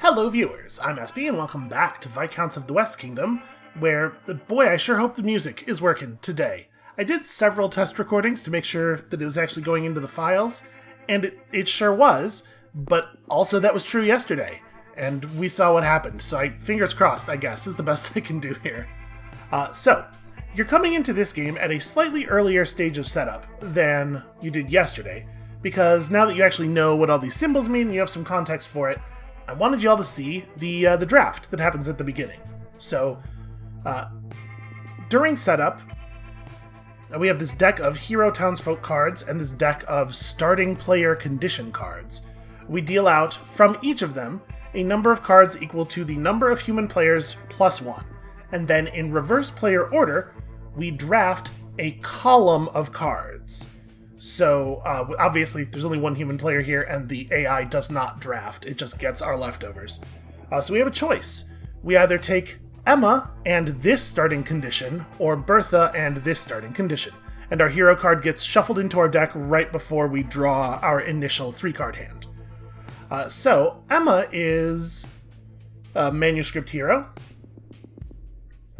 Hello viewers, I'm SB and welcome back to Viscounts of the West Kingdom, where, boy, I sure hope the music is working today. I did several test recordings to make sure that it was actually going into the files, and it sure was, but also that was true yesterday, and we saw what happened, so fingers crossed, I guess, is the best I can do here. So, you're coming into this game at a slightly earlier stage of setup than you did yesterday, because now that you actually know what all these symbols mean and you have some context for it, I wanted you all to see the draft that happens at the beginning. So, during setup, we have this deck of Hero Townsfolk cards and this deck of Starting Player Condition cards. We deal out, from each of them, a number of cards equal to the number of human players plus one. And then, in reverse player order, we draft a column of cards. So, obviously, there's only one human player here, and the AI does not draft. It just gets our leftovers. So we have a choice. We either take Emma and this starting condition, or Bertha and this starting condition. And our hero card gets shuffled into our deck right before we draw our initial 3-card hand. So, Emma is a manuscript hero.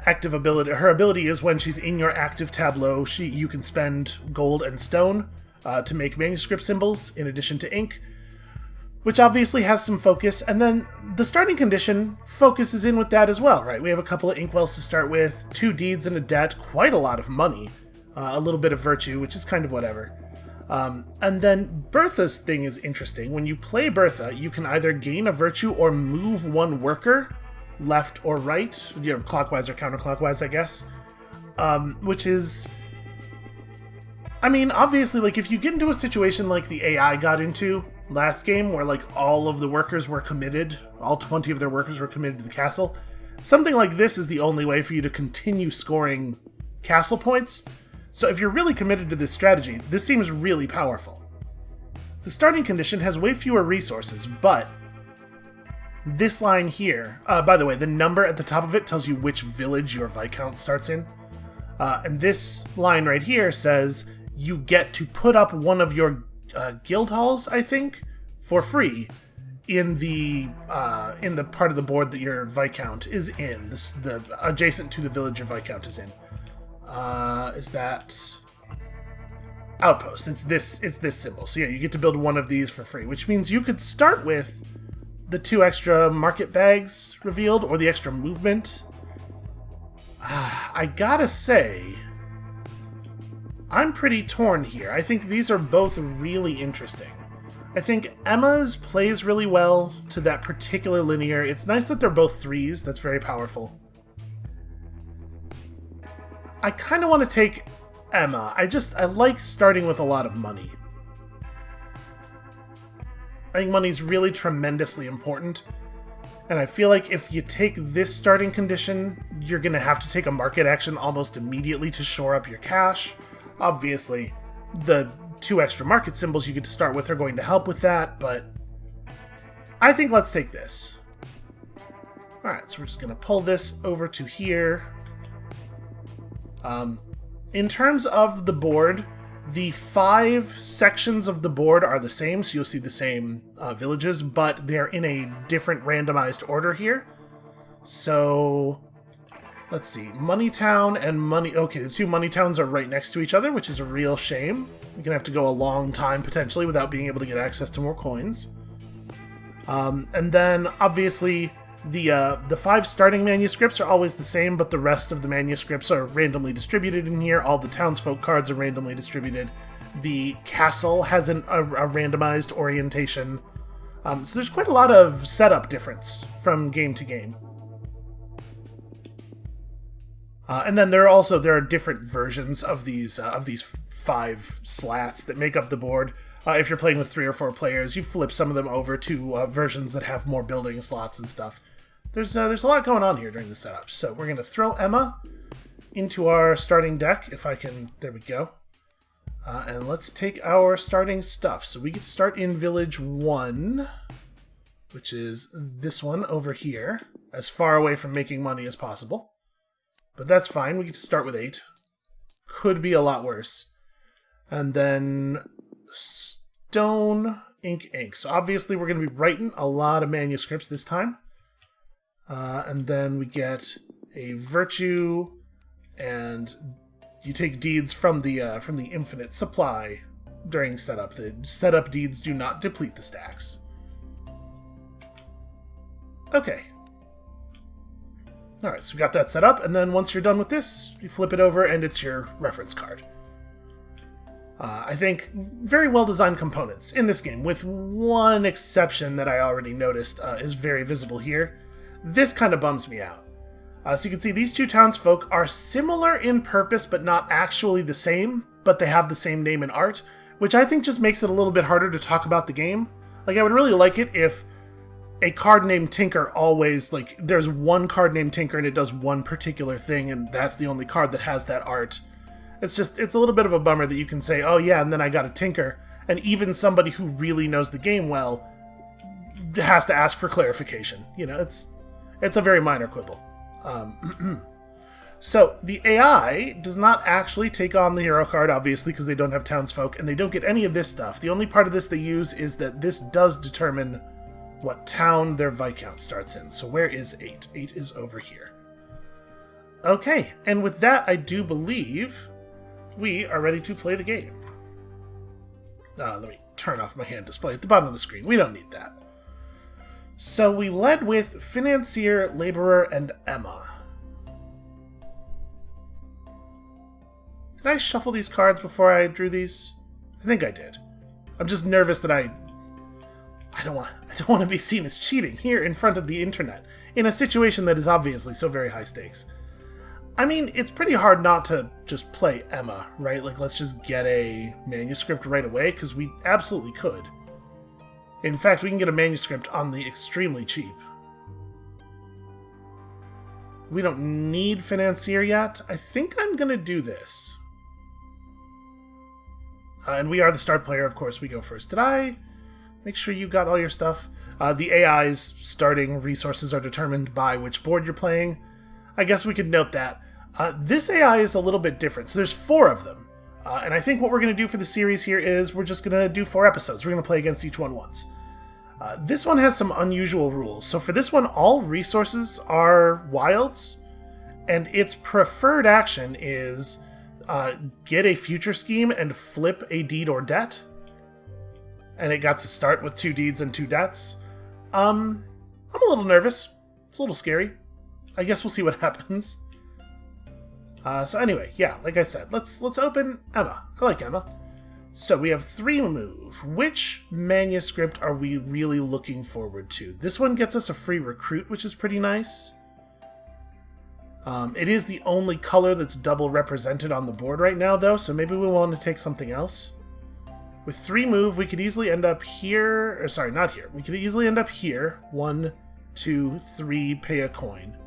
Active ability. Her ability is when she's in your active tableau, you can spend gold and stone to make manuscript symbols in addition to ink, which obviously has some focus. And then the starting condition focuses in with that as well, right? We have a couple of inkwells to start with, 2 deeds and a debt, quite a lot of money, a little bit of virtue, which is kind of whatever. And then Bertha's thing is interesting. When you play Bertha, you can either gain a virtue or move one worker left or right, clockwise or counterclockwise, I guess. Which is, I mean, obviously, like, if you get into a situation like the AI got into last game, where, like, all of the workers were committed, all 20 of their workers were committed to the castle, something like this is the only way for you to continue scoring castle points. So if you're really committed to this strategy, this seems really powerful. The starting condition has way fewer resources, but this line here, by the way, the number at the top of it tells you which village your Viscount starts in. And this line right here says you get to put up one of your guild halls, I think, for free in the part of the board that your Viscount is in, the adjacent to the village your Viscount is in. Is that outpost? It's this symbol. So yeah, you get to build one of these for free, which means you could start with the 2 extra market bags revealed, or the extra movement. I gotta say, I'm pretty torn here. I think these are both really interesting. I think Emma's plays really well to that particular linear. It's nice that they're both 3s. That's very powerful. I kind of want to take Emma. I like starting with a lot of money. I think money's really tremendously important, and I feel like if you take this starting condition, you're going to have to take a market action almost immediately to shore up your cash. Obviously, the 2 extra market symbols you get to start with are going to help with that, but I think let's take this. Alright, so we're just going to pull this over to here. In terms of the board, the 5 sections of the board are the same, so you'll see the same villages, but they're in a different randomized order here. So, let's see, Money Town and Money... Okay, the 2 Money Towns are right next to each other, which is a real shame. You're gonna have to go a long time, potentially, without being able to get access to more coins. And then, obviously, the 5 starting manuscripts are always the same, but the rest of the manuscripts are randomly distributed in here. All the townsfolk cards are randomly distributed. The castle has a randomized orientation. So there's quite a lot of setup difference from game to game. And then there are different versions of these 5 slats that make up the board. If you're playing with 3 or 4 players, you flip some of them over to versions that have more building slots and stuff. There's a lot going on here during the setup. So we're going to throw Emma into our starting deck, if I can. There we go. And let's take our starting stuff. So we get to start in Village 1, which is this one over here, as far away from making money as possible. But that's fine. We get to start with 8. Could be a lot worse. And then stone ink, ink. So obviously we're going to be writing a lot of manuscripts this time. And then we get a virtue, and you take deeds from the infinite supply during setup. The setup deeds do not deplete the stacks. Okay. Alright, so we got that set up, and then once you're done with this, you flip it over and it's your reference card. I think very well-designed components in this game, with one exception that I already noticed is very visible here. This kind of bums me out. So you can see these two townsfolk are similar in purpose, but not actually the same, but they have the same name and art, which I think just makes it a little bit harder to talk about the game. Like, I would really like it if a card named Tinker always, like, there's one card named Tinker and it does one particular thing, and that's the only card that has that art. It's a little bit of a bummer that you can say, oh yeah, and then I got a Tinker, and even somebody who really knows the game well has to ask for clarification. You know, it's a very minor quibble. So, the AI does not actually take on the hero card, obviously, because they don't have townsfolk, and they don't get any of this stuff. The only part of this they use is that this does determine what town their Viscount starts in. So where is 8? 8 is over here. Okay, and with that, I do believe we are ready to play the game. Let me turn off my hand display at the bottom of the screen. We don't need that. So we led with Financier, Laborer, and Emma. Did I shuffle these cards before I drew these? I think I did. I'm just nervous that I don't want to be seen as cheating here in front of the internet, in a situation that is obviously so very high stakes. I mean, it's pretty hard not to just play Emma, right? Like, let's just get a manuscript right away, because we absolutely could. In fact, we can get a manuscript on the extremely cheap. We don't need Financier yet. I think I'm going to do this. And we are the start player, of course, we go first. Did I make sure you got all your stuff? The AI's starting resources are determined by which board you're playing. I guess we could note that. This AI is a little bit different, so there's 4 of them. And I think what we're going to do for the series here is we're just going to do 4 episodes. We're going to play against each one once. This one has some unusual rules. So for this one, all resources are wilds, and its preferred action is get a future scheme and flip a deed or debt. And it got to start with 2 deeds and 2 debts. I'm a little nervous. It's a little scary. I guess we'll see what happens. So anyway, yeah, like I said, let's open Emma. I like Emma. So we have 3 move. Which manuscript are we really looking forward to? This one gets us a free recruit, which is pretty nice. It is the only color that's double represented on the board right now, though, so maybe we want to take something else. With 3 move, we could easily end up here, or sorry, not here. We could easily end up here. 1, 2, 3, pay a coin.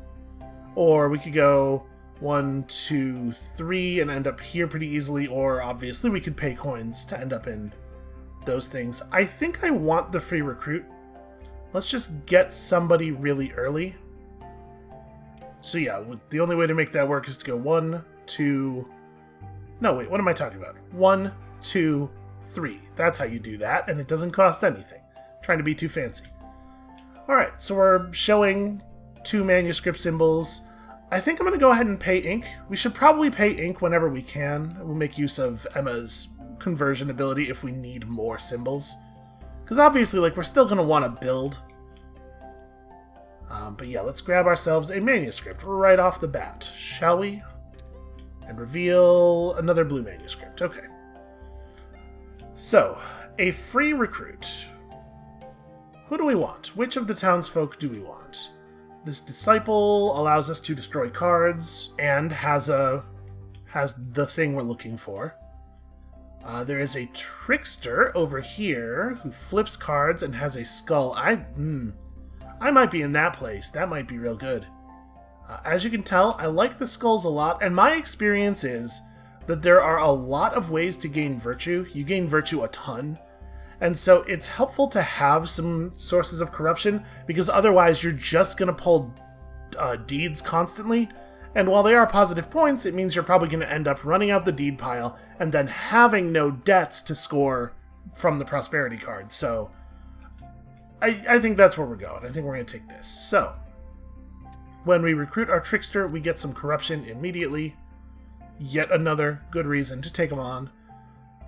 Or we could go 1, 2, 3 and end up here pretty easily, or obviously we could pay coins to end up in those things. I think I want the free recruit. Let's just get somebody really early. So yeah, the only way to make that work is to go 1, 2... No, wait, what am I talking about? 1, 2, 3. That's how you do that, and it doesn't cost anything. I'm trying to be too fancy. Alright, so we're showing 2 manuscript symbols. I think I'm going to go ahead and pay ink. We should probably pay ink whenever we can. We'll make use of Emma's conversion ability if we need more symbols. Because obviously, like, we're still going to want to build. But yeah, let's grab ourselves a manuscript right off the bat, shall we? And reveal another blue manuscript. Okay. So, a free recruit. Who do we want? Which of the townsfolk do we want? This disciple allows us to destroy cards and has the thing we're looking for. There is a trickster over here who flips cards and has a skull. I might be in that place. That might be real good. As you can tell, I like the skulls a lot, and my experience is that there are a lot of ways to gain virtue. You gain virtue a ton. And so it's helpful to have some sources of corruption, because otherwise you're just going to pull deeds constantly. And while they are positive points, it means you're probably going to end up running out the deed pile and then having no debts to score from the prosperity card. So I think that's where we're going. I think we're going to take this. So when we recruit our trickster, we get some corruption immediately. Yet another good reason to take him on.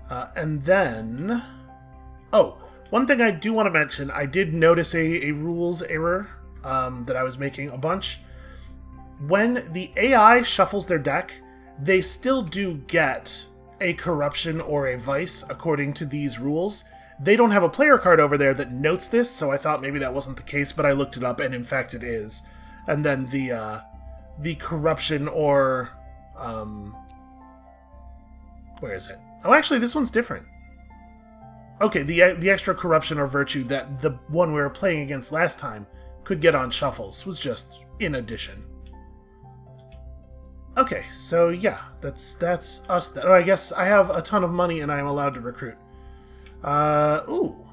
And then... Oh, one thing I do want to mention, I did notice a rules error that I was making a bunch. When the AI shuffles their deck, they still do get a corruption or a vice according to these rules. They don't have a player card over there that notes this, so I thought maybe that wasn't the case, but I looked it up, and in fact it is. And then the corruption or... where is it? Oh, actually, this one's different. Okay, the extra corruption or virtue that the one we were playing against last time could get on shuffles was just in addition. Okay, so yeah, that's us. Oh, I guess I have a ton of money and I'm allowed to recruit. Ooh.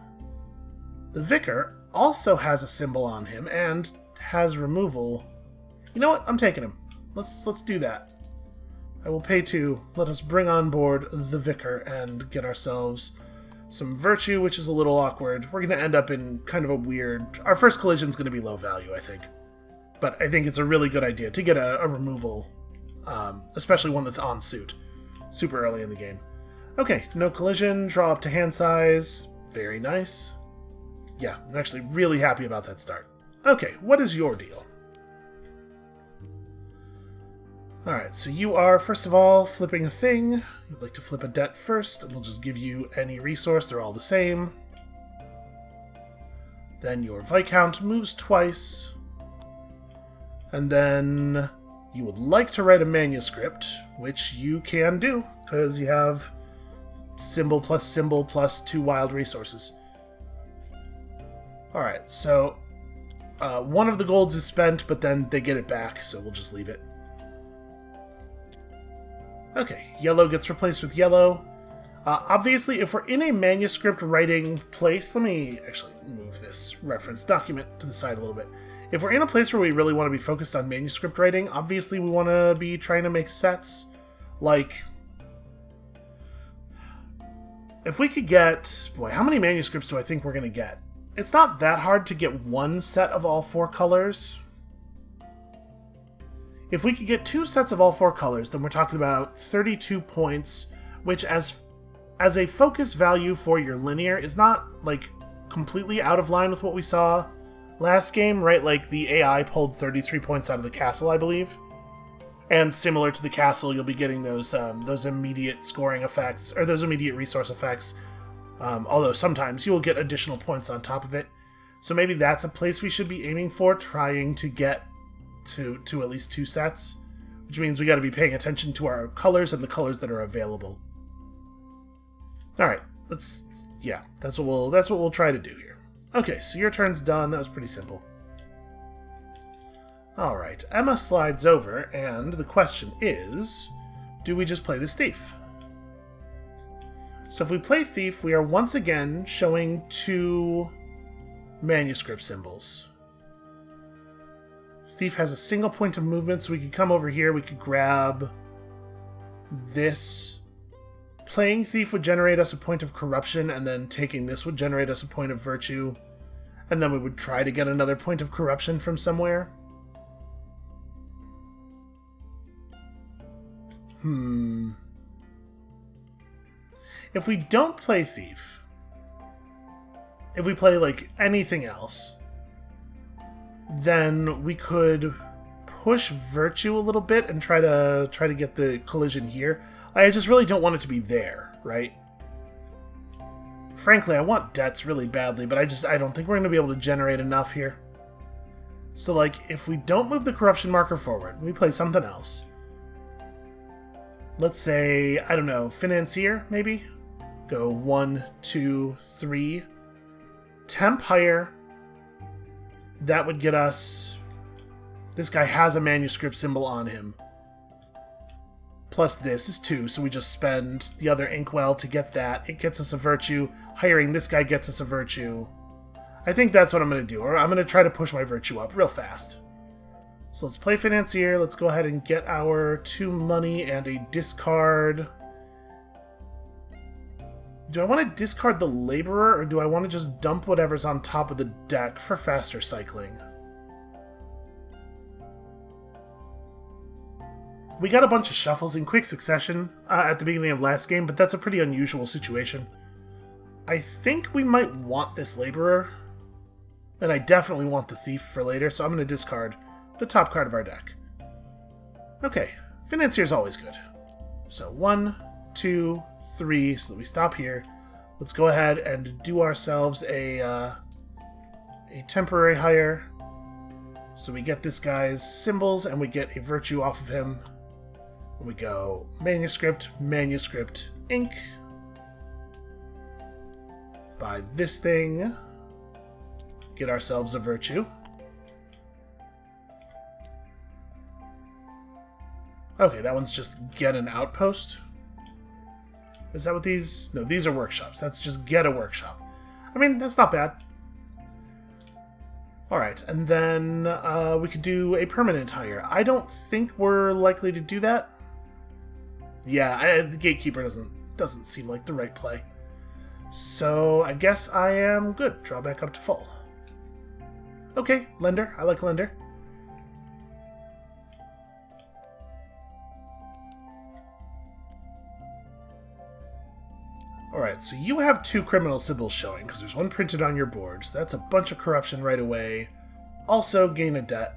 The Vicar also has a symbol on him and has removal. You know what? I'm taking him. Let's do that. I will pay 2. Let us bring on board the Vicar and get ourselves some virtue, which is a little awkward. We're going to end up in kind of a weird... Our first collision is going to be low value, I think. But I think it's a really good idea to get a removal, especially one that's on suit, super early in the game. Okay, no collision, draw up to hand size. Very nice. Yeah, I'm actually really happy about that start. Okay, what is your deal? Alright, so you are, first of all, flipping a thing. You'd like to flip a debt first, and we'll just give you any resource. They're all the same. Then your Viscount moves twice. And then you would like to write a manuscript, which you can do, because you have symbol plus 2 wild resources. Alright, so one of the golds is spent, but then they get it back, so we'll just leave it. Okay, yellow gets replaced with yellow. Obviously, if we're in a manuscript writing place... Let me actually move this reference document to the side a little bit. If we're in a place where we really want to be focused on manuscript writing, obviously we want to be trying to make sets. Like, if we could get... Boy, how many manuscripts do I think we're going to get? It's not that hard to get one set of all 4 colors. If we could get 2 sets of all 4 colors, then we're talking about 32 points, which as a focus value for your linear is not, like, completely out of line with what we saw last game, right? Like, the AI pulled 33 points out of the castle, I believe. And similar to the castle, you'll be getting those immediate scoring effects, or those immediate resource effects, although sometimes you will get additional points on top of it. So maybe that's a place we should be aiming for, trying to get to at least 2 sets, which means we got to be paying attention to our colors and the colors that are available. All right, that's what we'll try to do here. Okay, so your turn's done. That was pretty simple. All right, Emma slides over, and the question is, do we just play this thief? So if we play thief, we are once again showing 2 manuscript symbols. Thief has a single point of movement, so we could come over here, we could grab this. Playing Thief would generate us a point of corruption, and then taking this would generate us a point of virtue. And then we would try to get another point of corruption from somewhere. If we don't play Thief, if we play, like, anything else, then we could push virtue a little bit and try to get the collision here. I just really don't want it to be there, right? Frankly, I want debts really badly, but I don't think we're going to be able to generate enough here. So, like, if we don't move the corruption marker forward, we play something else. Let's say, I don't know, financier, maybe? Go 1, 2, 3. Temp higher. That would get us... This guy has a manuscript symbol on him. Plus this is 2, so we just spend the other inkwell to get that. It gets us a virtue. Hiring this guy gets us a virtue. I think that's what I'm going to do. Or I'm going to try to push my virtue up real fast. So let's play financier. Let's go ahead and get our 2 money and a discard. Do I want to discard the laborer, or do I want to just dump whatever's on top of the deck for faster cycling? We got a bunch of shuffles in quick succession at the beginning of last game, but that's a pretty unusual situation. I think we might want this laborer, and I definitely want the thief for later, so I'm going to discard the top card of our deck. Okay, Financier's always good. So 1, 2, 3, so that we stop here. Let's go ahead and do ourselves a temporary hire. So we get this guy's symbols, and we get a virtue off of him. We go manuscript, manuscript, ink. Buy this thing. Get ourselves a virtue. Okay, that one's just get an outpost. Is that what these... No, these are workshops. That's just get a workshop. I mean, that's not bad. Alright, and then we could do a permanent hire. I don't think we're likely to do that. Yeah, the Gatekeeper doesn't seem like the right play. So I guess I am good. Draw back up to full. Okay, Lender. I like Lender. Alright, so you have 2 criminal symbols showing, because there's one printed on your board, so that's a bunch of corruption right away. Also, gain a debt.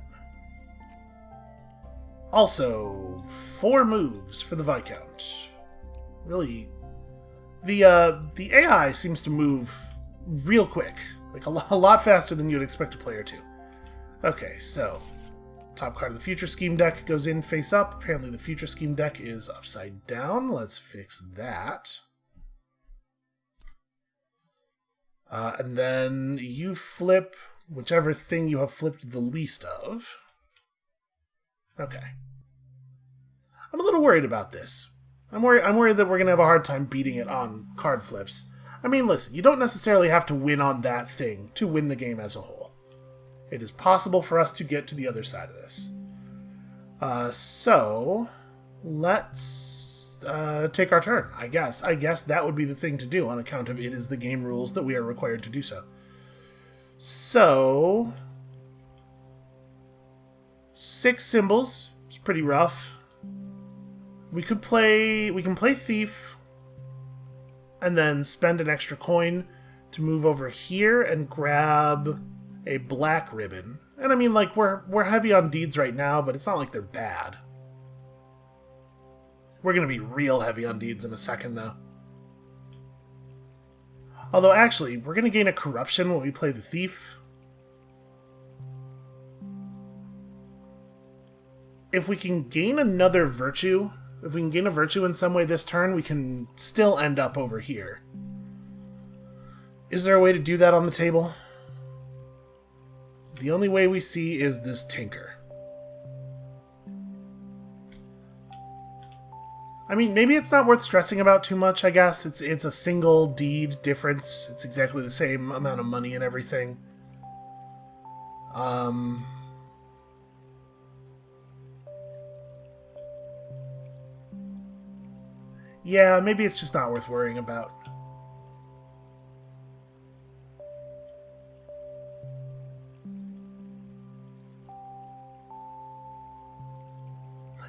Also, 4 moves for the Viscount. Really, the AI seems to move real quick, like a lot faster than you'd expect a player to. Okay, so top card of the Future Scheme deck goes in face up. Apparently the Future Scheme deck is upside down. Let's fix that. And then you flip whichever thing you have flipped the least of. Okay. I'm a little worried about this. I'm worried that we're going to have a hard time beating it on card flips. I mean, listen, you don't necessarily have to win on that thing to win the game as a whole. It is possible for us to get to the other side of this. So, let's take our turn, I guess. I guess that would be the thing to do on account of it is the game rules that we are required to do so. So, 6 symbols. It's pretty rough. We can play Thief, and then spend an extra coin to move over here and grab a black ribbon. And I mean, like, we're heavy on deeds right now, but it's not like they're bad. We're going to be real heavy on deeds in a second, though. Although, actually, we're going to gain a corruption when we play the Thief. If we can gain another virtue... If we can gain a virtue in some way this turn, we can still end up over here. Is there a way to do that on the table? The only way we see is this Tinker. I mean, maybe it's not worth stressing about too much, I guess. It's a single deed difference. It's exactly the same amount of money and everything. Yeah, maybe it's just not worth worrying about.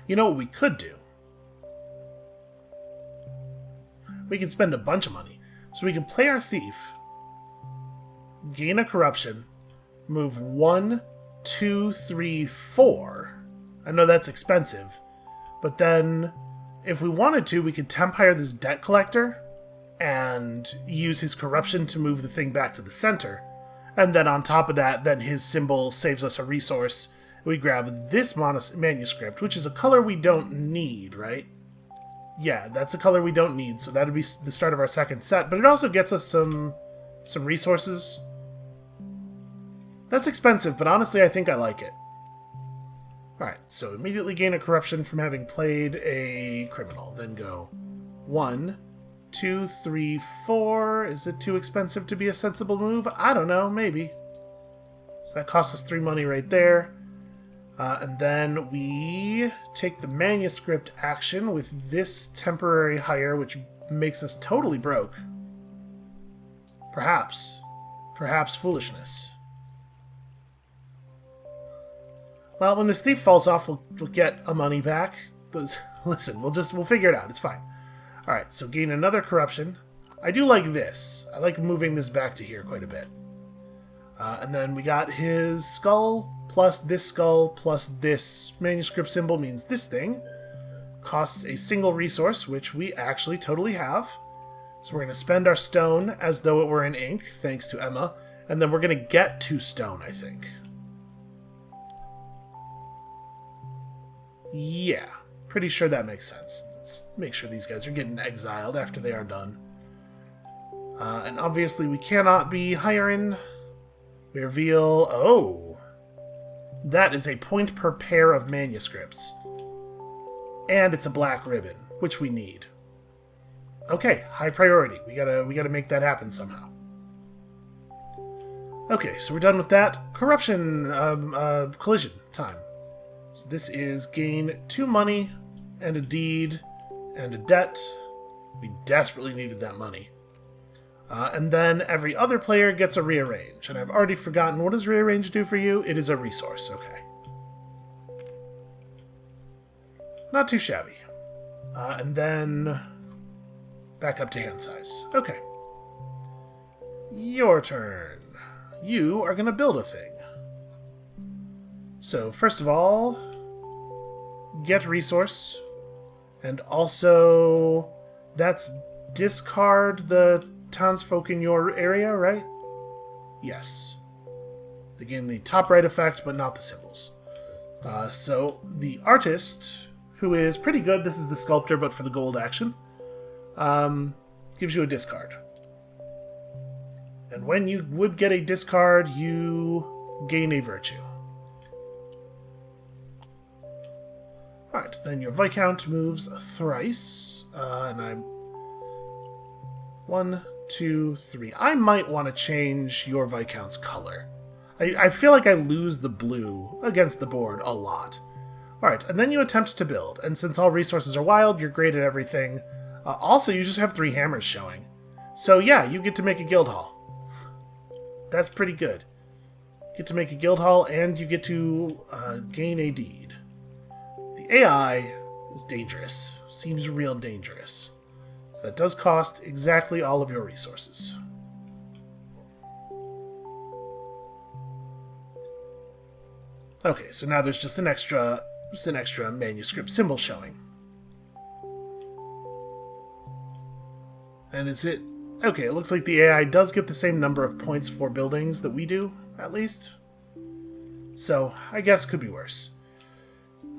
You know what we could do? We could spend a bunch of money. So we could play our Thief, gain a corruption, move 1, 2, 3, 4. I know that's expensive, but then... if we wanted to, we could temp hire this debt collector and use his corruption to move the thing back to the center. And then on top of that, then his symbol saves us a resource. We grab this manuscript, which is a color we don't need, right? Yeah, that's a color we don't need, so that'd be the start of our second set. But it also gets us some resources. That's expensive, but honestly, I think I like it. Alright, so immediately gain a corruption from having played a criminal. Then go 1, 2, 3, 4. Is it too expensive to be a sensible move? I don't know, maybe. So that costs us 3 money right there. And then we take the manuscript action with this temporary hire, which makes us totally broke. Perhaps. Perhaps foolishness. Well, when this thief falls off, we'll get a money back. Listen, we'll figure it out. It's fine. Alright, so gain another corruption. I do like this. I like moving this back to here quite a bit. And then we got his skull, plus this manuscript symbol means this thing. Costs a single resource, which we actually totally have. So we're going to spend our stone as though it were in ink, thanks to Emma. And then we're going to get 2 stone, I think. Yeah, pretty sure that makes sense. Let's make sure these guys are getting exiled after they are done. And obviously we cannot be hiring. We reveal... Oh! That is a point per pair of manuscripts. And it's a black ribbon, which we need. Okay, high priority. We gotta make that happen somehow. Okay, so we're done with that. Corruption, collision time. So this is gain 2 money, and a deed, and a debt. We desperately needed that money. And then every other player gets a rearrange. And I've already forgotten, what does rearrange do for you? It is a resource, okay. Not too shabby. And then back up to hand size. Okay. Your turn. You are going to build a thing. So, first of all, get resource. And also, that's discard the townsfolk in your area, right? Yes. They gain the top right effect, but not the symbols. So, the artist, who is pretty good, this is the sculptor, but for the gold action, gives you a discard. And when you would get a discard, you gain a virtue. Alright, then your Viscount moves thrice. And I'm... 1, 2, 3. I might want to change your Viscount's color. I feel like I lose the blue against the board a lot. Alright, and then you attempt to build. And since all resources are wild, you're great at everything. Also, you just have 3 hammers showing. So yeah, you get to make a guild hall. That's pretty good. You get to make a guild hall, and you get to gain a deed. The AI is dangerous. Seems real dangerous. So that does cost exactly all of your resources. Okay, so now there's just an extra manuscript symbol showing. And is it... Okay, it looks like the AI does get the same number of points for buildings that we do, at least. So, I guess could be worse.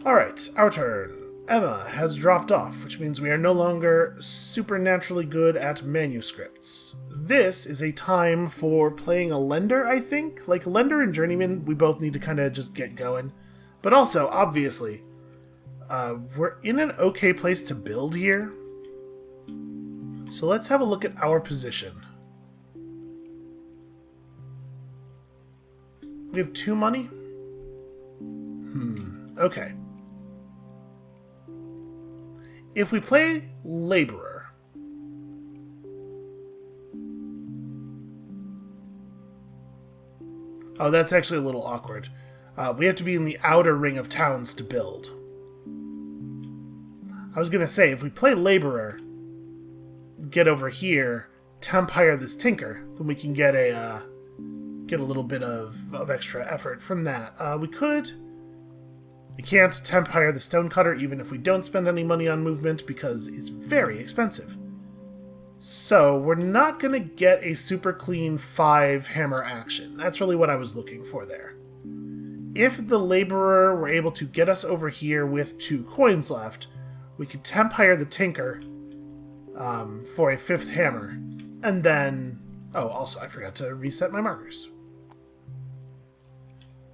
Alright, our turn. Emma has dropped off, which means we are no longer supernaturally good at manuscripts. This is a time for playing a lender, I think? Like, lender and journeyman, we both need to kind of just get going. But also, obviously, we're in an okay place to build here. So let's have a look at our position. We have 2 money? Okay. If we play Laborer... Oh, that's actually a little awkward. We have to be in the outer ring of towns to build. I was going to say, if we play Laborer, get over here, temp hire this tinker, then we can get a little bit of extra effort from that. We can't temp hire the stonecutter even if we don't spend any money on movement because it's very expensive. So we're not going to get a super clean 5 hammer action. That's really what I was looking for there. If the laborer were able to get us over here with 2 coins left, we could temp hire the tinker for a 5th hammer. And then... Oh, also, I forgot to reset my markers.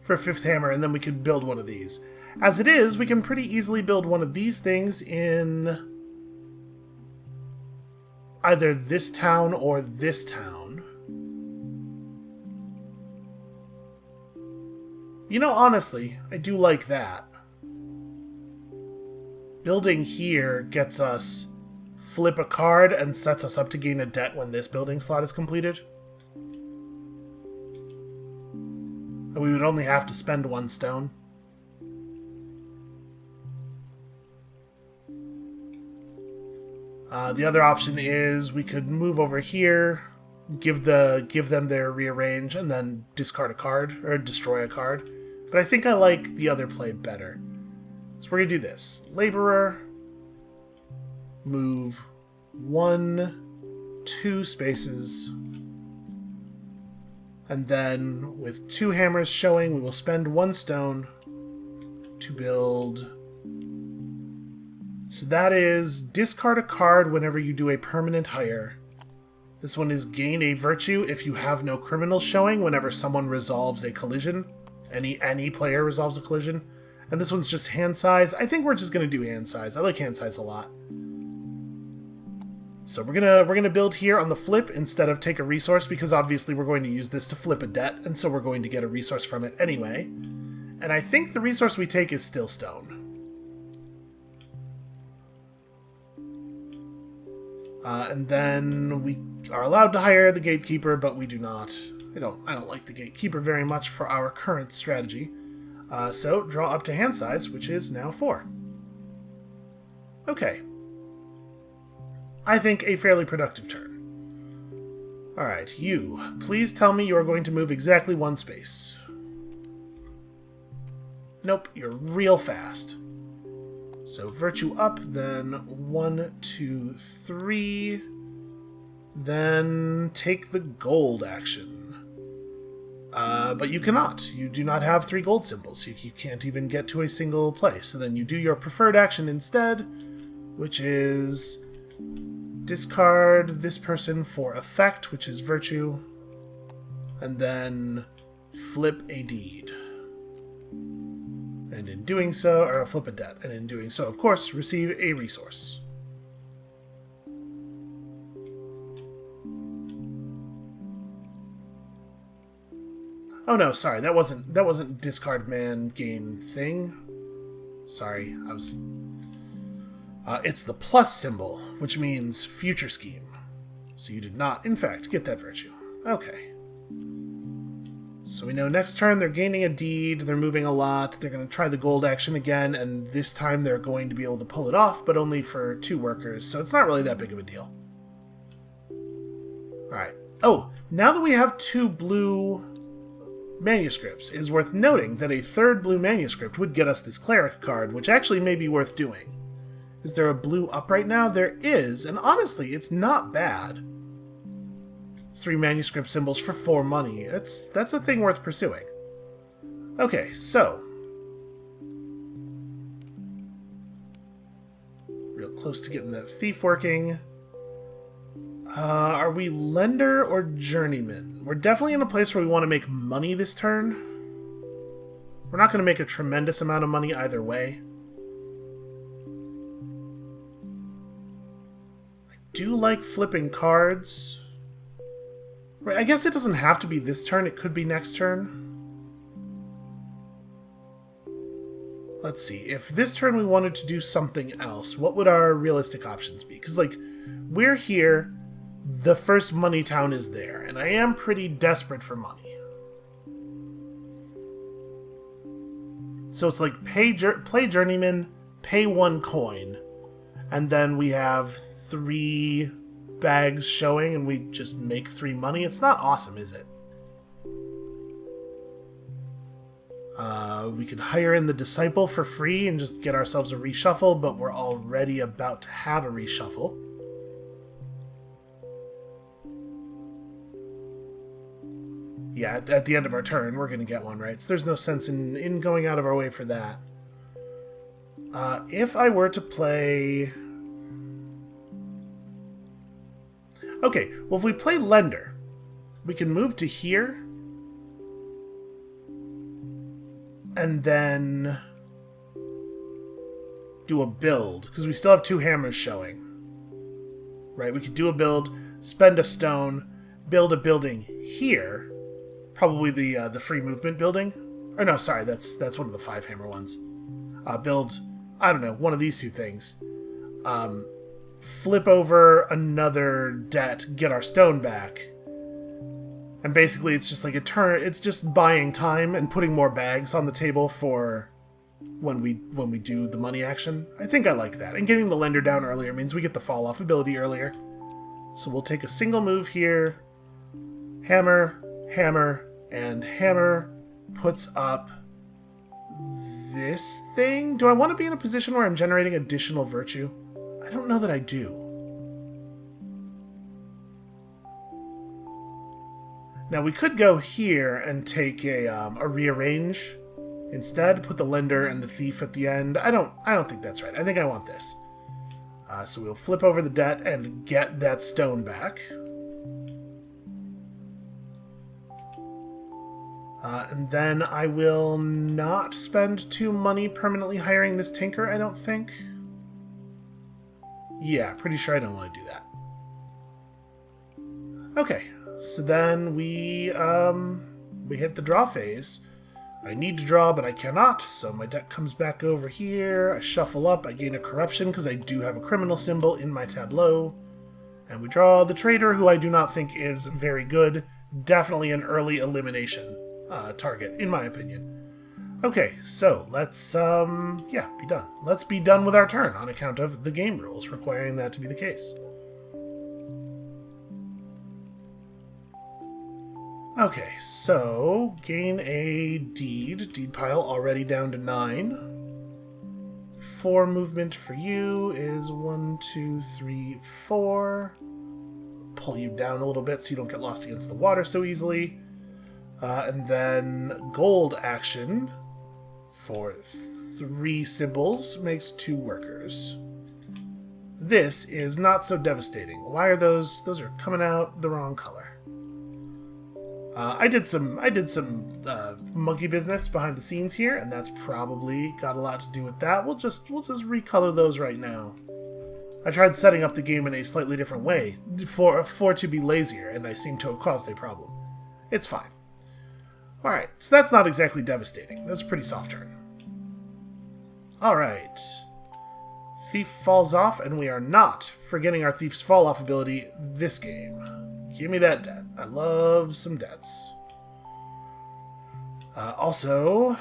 For a 5th hammer, and then we could build one of these. As it is, we can pretty easily build one of these things in either this town or this town. You know, honestly, I do like that. Building here gets us flip a card and sets us up to gain a debt when this building slot is completed. And we would only have to spend 1 stone. The other option is we could move over here, give them their rearrange, and then discard a card, or destroy a card. But I think I like the other play better. So we're going to do this. Laborer, move 1, 2 spaces, and then with 2 hammers showing, we will spend 1 stone to build. So that is discard a card whenever you do a permanent hire. This one is gain a virtue if you have no criminals showing whenever someone resolves a collision. Any player resolves a collision. And this one's just hand size. I think we're just gonna do hand size. I like hand size a lot. So we're gonna build here on the flip instead of take a resource, because obviously we're going to use this to flip a debt, and so we're going to get a resource from it anyway. And I think the resource we take is still stone. And then we are allowed to hire the gatekeeper, but we do not. I don't like the gatekeeper very much for our current strategy. So draw up to hand size, which is now 4. Okay. I think a fairly productive turn. Alright, you. Please tell me you are going to move exactly 1 space. Nope, you're real fast. So virtue up, then 1, 2, 3. Then take the gold action. But you cannot. You do not have 3 gold symbols. You can't even get to a single place. So then you do your preferred action instead, which is discard this person for effect, which is virtue, and then flip a deed. And in doing so, or flip a debt, and in doing so, of course, receive a resource. Oh no, sorry, that wasn't discard man gain thing. Sorry, I was. It's the plus symbol, which means future scheme. So you did not, in fact, get that virtue. Okay. So we know next turn they're gaining a deed, they're moving a lot, they're going to try the gold action again, and this time they're going to be able to pull it off, but only for 2 workers, so it's not really that big of a deal. Alright. Oh, now that we have 2 blue manuscripts, it is worth noting that a 3rd blue manuscript would get us this cleric card, which actually may be worth doing. Is there a blue up right now? There is, and honestly, it's not bad. 3 manuscript symbols for 4 money. That's a thing worth pursuing. Okay, so. Real close to getting that thief working. Are we lender or journeyman? We're definitely in a place where we want to make money this turn. We're not going to make a tremendous amount of money either way. I do like flipping cards. Right, I guess it doesn't have to be this turn, it could be next turn. Let's see, if this turn we wanted to do something else, what would our realistic options be? Because, like, we're here, the first money town is there, and I am pretty desperate for money. So it's like, play journeyman, pay 1 coin, and then we have 3 bags showing and we just make 3 money. It's not awesome, is it? We could hire in the disciple for free and just get ourselves a reshuffle, but we're already about to have a reshuffle. Yeah, at the end of our turn, we're going to get one, right? So there's no sense in going out of our way for that. If I were to play... Okay, well, if we play lender, we can move to here, and then do a build, because we still have 2 hammers showing. Right, we could do a build, spend a stone, build a building here, probably the free movement building. Or no, sorry, that's one of the 5 hammer ones. Build, I don't know, one of these 2 things. Flip over another debt, get our stone back, And basically it's just like it's just buying time and putting more bags on the table for when we do the money action. I think I like that. And getting the lender down earlier means we get the fall off ability earlier. So we'll take a single move here. Hammer, hammer, and hammer puts up this thing. Do I want to be in a position where I'm generating additional virtue? I don't know that I do. Now we could go here and take a rearrange instead. Put the lender and the thief at the end. I don't think that's right. I think I want this. So we'll flip over the debt and get that stone back. And then I will not spend 2 money permanently hiring this tinker, I don't think. Yeah, pretty sure I don't want to do that. Okay, so then we hit the draw phase. I need to draw, but I cannot, so my deck comes back over here. I shuffle up, I gain a corruption because I do have a criminal symbol in my tableau. And we draw the trader, who I do not think is very good. Definitely an early elimination target, in my opinion. Okay, so let's, be done. Let's be done with our turn on account of the game rules requiring that to be the case. Okay, so gain a deed pile already down to 9. 4 movement for you is 1, 2, 3, 4. Pull you down a little bit so you don't get lost against the water so easily. And then gold action for 3 symbols makes 2 workers. This is not so devastating. Why are those are coming out the wrong color? I did some monkey business behind the scenes here, and that's probably got a lot to do with that. We'll just recolor those right now. I tried setting up the game in a slightly different way for to be lazier, and I seem to have caused a problem. It's fine. Alright, so that's not exactly devastating. That's a pretty soft turn. Alright. Thief falls off, and we are not forgetting our Thief's Fall Off ability this game. Give me that debt. I love some debts. Also,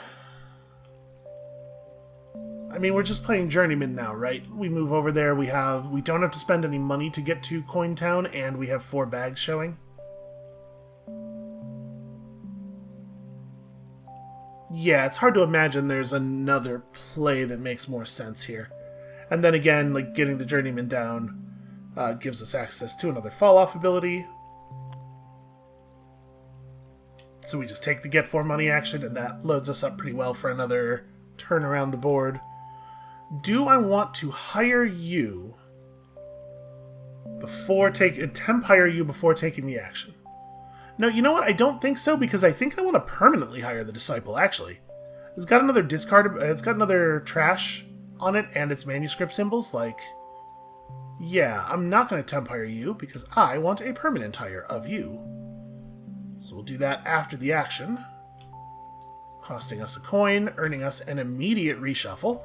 I mean, we're just playing Journeyman now, right? We move over there, we don't have to spend any money to get to Coin Town, and we have 4 bags showing. Yeah, it's hard to imagine there's another play that makes more sense here. And then again, like, getting the Journeyman down gives us access to another fall-off ability. So we just take the get 4 money action, and that loads us up pretty well for another turn around the board. Do I want to hire you before temp hire you before taking the action? No, you know what? I don't think so, because I think I want to permanently hire the Disciple, actually. It's got another discard, it's got another trash on it, and its manuscript symbols, like... Yeah, I'm not going to temp hire you, because I want a permanent hire of you. So we'll do that after the action. Costing us a coin, earning us an immediate reshuffle.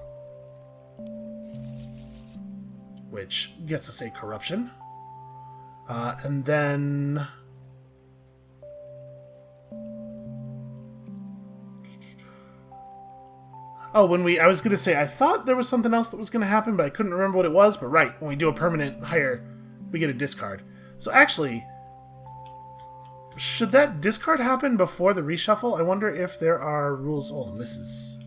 Which gets us a corruption. And then... Oh, I was going to say, I thought there was something else that was going to happen, but I couldn't remember what it was. But right, when we do a permanent hire, we get a discard. So actually, should that discard happen before the reshuffle? I wonder if there are rules. Oh, this is...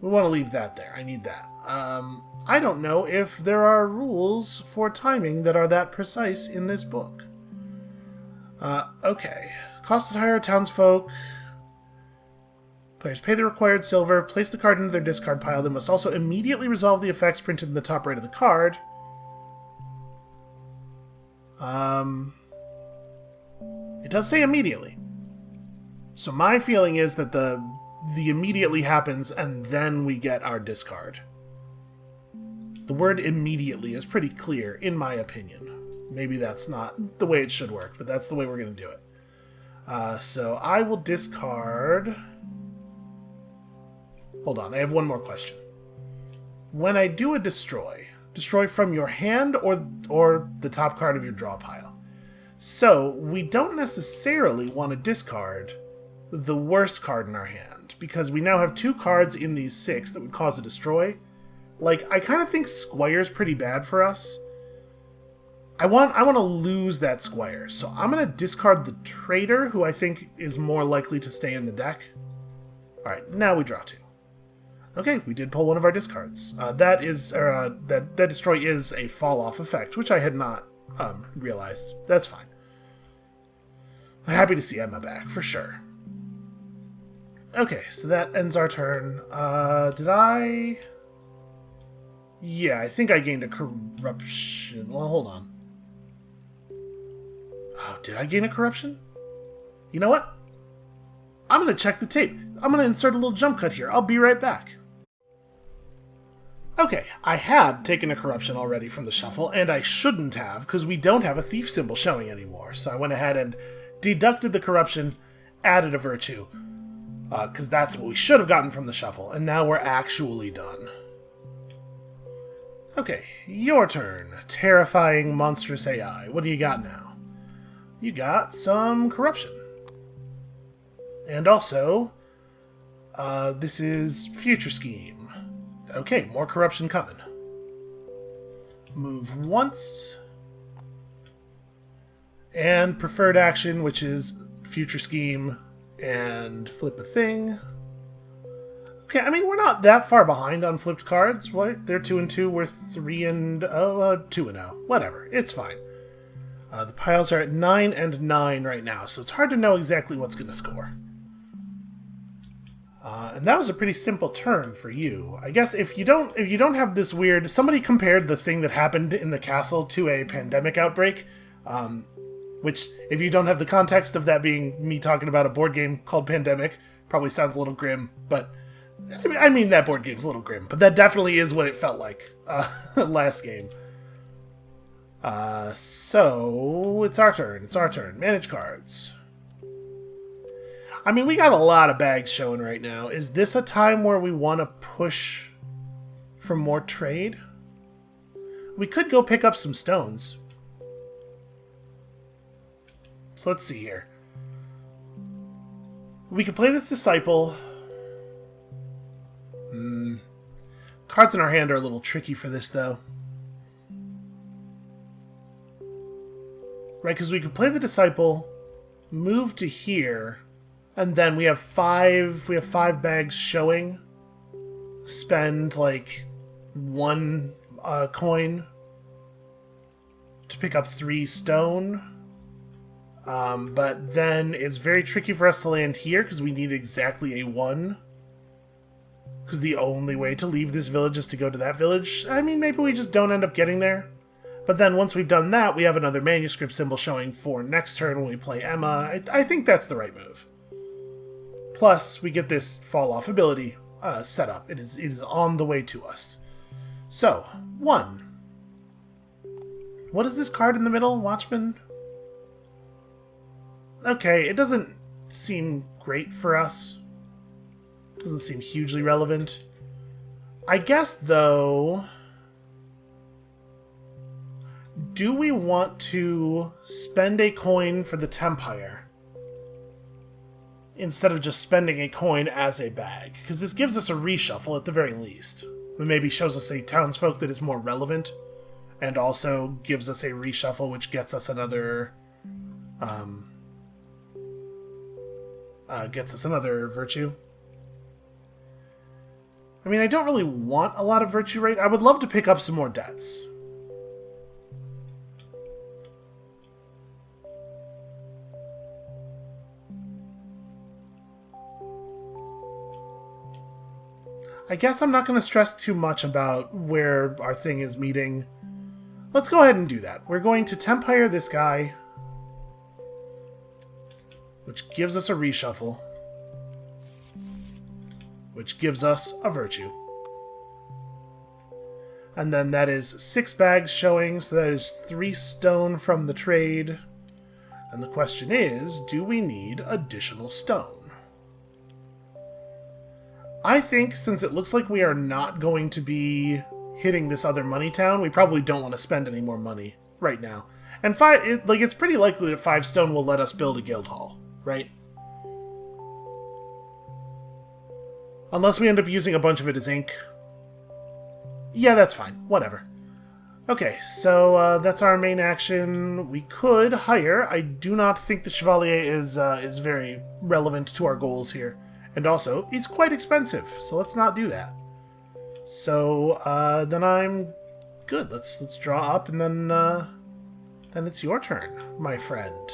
We want to leave that there. I need that. I don't know if there are rules for timing that are that precise in this book. Okay. Cost to hire townsfolk... Players pay the required silver, place the card into their discard pile, they must also immediately resolve the effects printed in the top right of the card. It does say immediately. So my feeling is that the immediately happens and then we get our discard. The word immediately is pretty clear, in my opinion. Maybe that's not the way it should work, but that's the way we're going to do it. So I will discard... Hold on, I have one more question. When I do a destroy from your hand or the top card of your draw pile. So, we don't necessarily want to discard the worst card in our hand, because we now have 2 cards in these 6 that would cause a destroy. Like, I kind of think Squire's pretty bad for us. I want to lose that Squire, so I'm going to discard the Trader, who I think is more likely to stay in the deck. Alright, now we draw 2. Okay, we did pull one of our discards. That destroy is a fall-off effect, which I had not realized. That's fine. I'm happy to see Emma back, for sure. Okay, so that ends our turn. Did I... Yeah, I think I gained a corruption. Well, hold on. Oh, did I gain a corruption? You know what? I'm going to check the tape. I'm going to insert a little jump cut here. I'll be right back. Okay, I had taken a corruption already from the shuffle, and I shouldn't have, because we don't have a thief symbol showing anymore. So I went ahead and deducted the corruption, added a virtue, because that's what we should have gotten from the shuffle, and now we're actually done. Okay, your turn. Terrifying, monstrous AI. What do you got now? You got some corruption. And also, this is Future Scheme. Okay, more corruption coming. Move once. And preferred action, which is Future Scheme and flip a thing. Okay, I mean, we're not that far behind on flipped cards. What? They're 2 and 2, we're 3 and 2 and 0. Whatever, it's fine. The piles are at 9 and 9 right now, so it's hard to know exactly what's going to score. And that was a pretty simple turn for you. I guess if you don't have this weird... Somebody compared the thing that happened in the castle to a pandemic outbreak, which, if you don't have the context of that being me talking about a board game called Pandemic, probably sounds a little grim, but... I mean, that board game's a little grim, but that definitely is what it felt like last game. So, it's our turn. Manage cards. I mean, we got a lot of bags showing right now. Is this a time where we want to push for more trade? We could go pick up some stones. So let's see here. We could play this Disciple. Cards in our hand are a little tricky for this, though. Right, because we could play the Disciple, move to here, and then we have 5 bags showing. Spend, like, 1 coin to pick up 3 stone. But then it's very tricky for us to land here, because we need exactly a 1. Because the only way to leave this village is to go to that village. I mean, maybe we just don't end up getting there. But then once we've done that, we have another manuscript symbol showing for next turn when we play Emma. I think that's the right move. Plus, we get this fall-off ability set up. It is on the way to us. So, 1. What is this card in the middle? Watchman? Okay, it doesn't seem great for us. Doesn't seem hugely relevant. I guess, though... Do we want to spend a coin for the Tempire instead of just spending a coin as a bag? Because this gives us a reshuffle at the very least. It maybe shows us a townsfolk that is more relevant, and also gives us a reshuffle which gets us another virtue. I mean, I don't really want a lot of virtue rate. I would love to pick up some more debts. I guess I'm not going to stress too much about where our thing is meeting. Let's go ahead and do that. We're going to Tempire this guy, which gives us a reshuffle, which gives us a virtue. And then that is 6 bags showing, so that is 3 stone from the trade. And the question is, do we need additional stone? I think, since it looks like we are not going to be hitting this other money town, we probably don't want to spend any more money right now. And it's pretty likely that 5 stone will let us build a guild hall, right? Unless we end up using a bunch of it as ink. Yeah, that's fine. Whatever. Okay, so that's our main action. We could hire. I do not think the Chevalier is very relevant to our goals here. And also, he's quite expensive, so let's not do that. So, then I'm good. Let's draw up, and then it's your turn, my friend.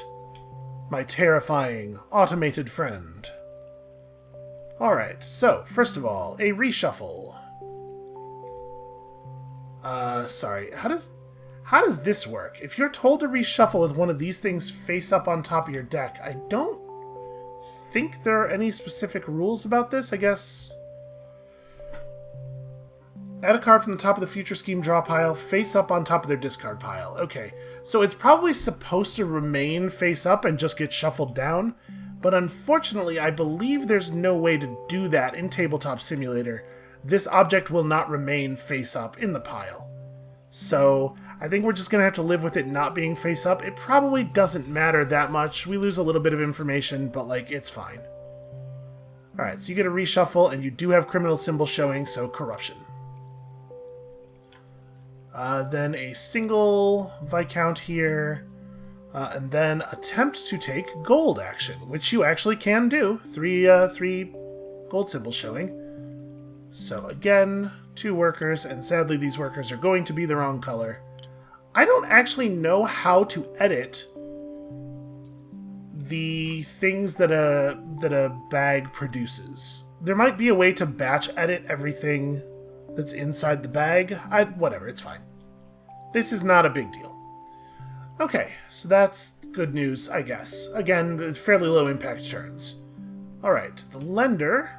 My terrifying, automated friend. Alright, so, first of all, a reshuffle. Sorry, how does this work? If you're told to reshuffle with one of these things face up on top of your deck, I don't think there are any specific rules about this, I guess. Add a card from the top of the future scheme draw pile, face up on top of their discard pile. Okay, so it's probably supposed to remain face up and just get shuffled down, but unfortunately I believe there's no way to do that in Tabletop Simulator. This object will not remain face up in the pile. So I think we're just going to have to live with it not being face up. It probably doesn't matter that much. We lose a little bit of information, but like, it's fine. Alright, so you get a reshuffle, and you do have criminal symbol showing, so corruption. Then a single Viscount here, and then attempt to take gold action, which you actually can do. Three gold symbols showing. So again, 2 workers, and sadly these workers are going to be the wrong color. I don't actually know how to edit the things that a bag produces. There might be a way to batch edit everything that's inside the bag. Whatever, it's fine. This is not a big deal. Okay, so that's good news, I guess. Again, it's fairly low impact turns. Alright, the lender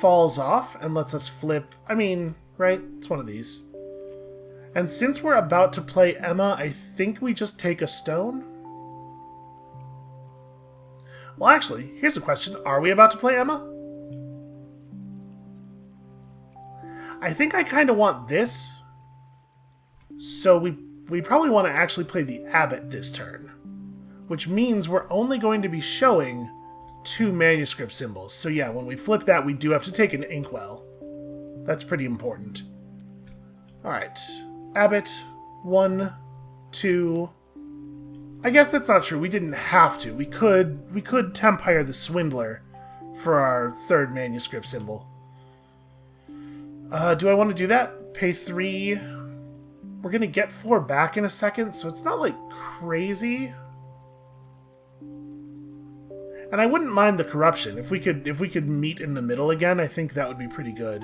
falls off and lets us flip. I mean, right? It's one of these. And since we're about to play Emma, I think we just take a stone? Well, actually, here's a question. Are we about to play Emma? I think I kind of want this. So we probably want to actually play the Abbot this turn. Which means we're only going to be showing 2 manuscript symbols. So yeah, when we flip that, we do have to take an inkwell. That's pretty important. Alright. Abbot. 1, 2... I guess that's not true. We didn't have to. We could temp hire the Swindler for our 3rd manuscript symbol. Do I want to do that? Pay 3. We're gonna get 4 back in a second, so it's not like crazy. And I wouldn't mind the corruption. If we could meet in the middle again, I think that would be pretty good.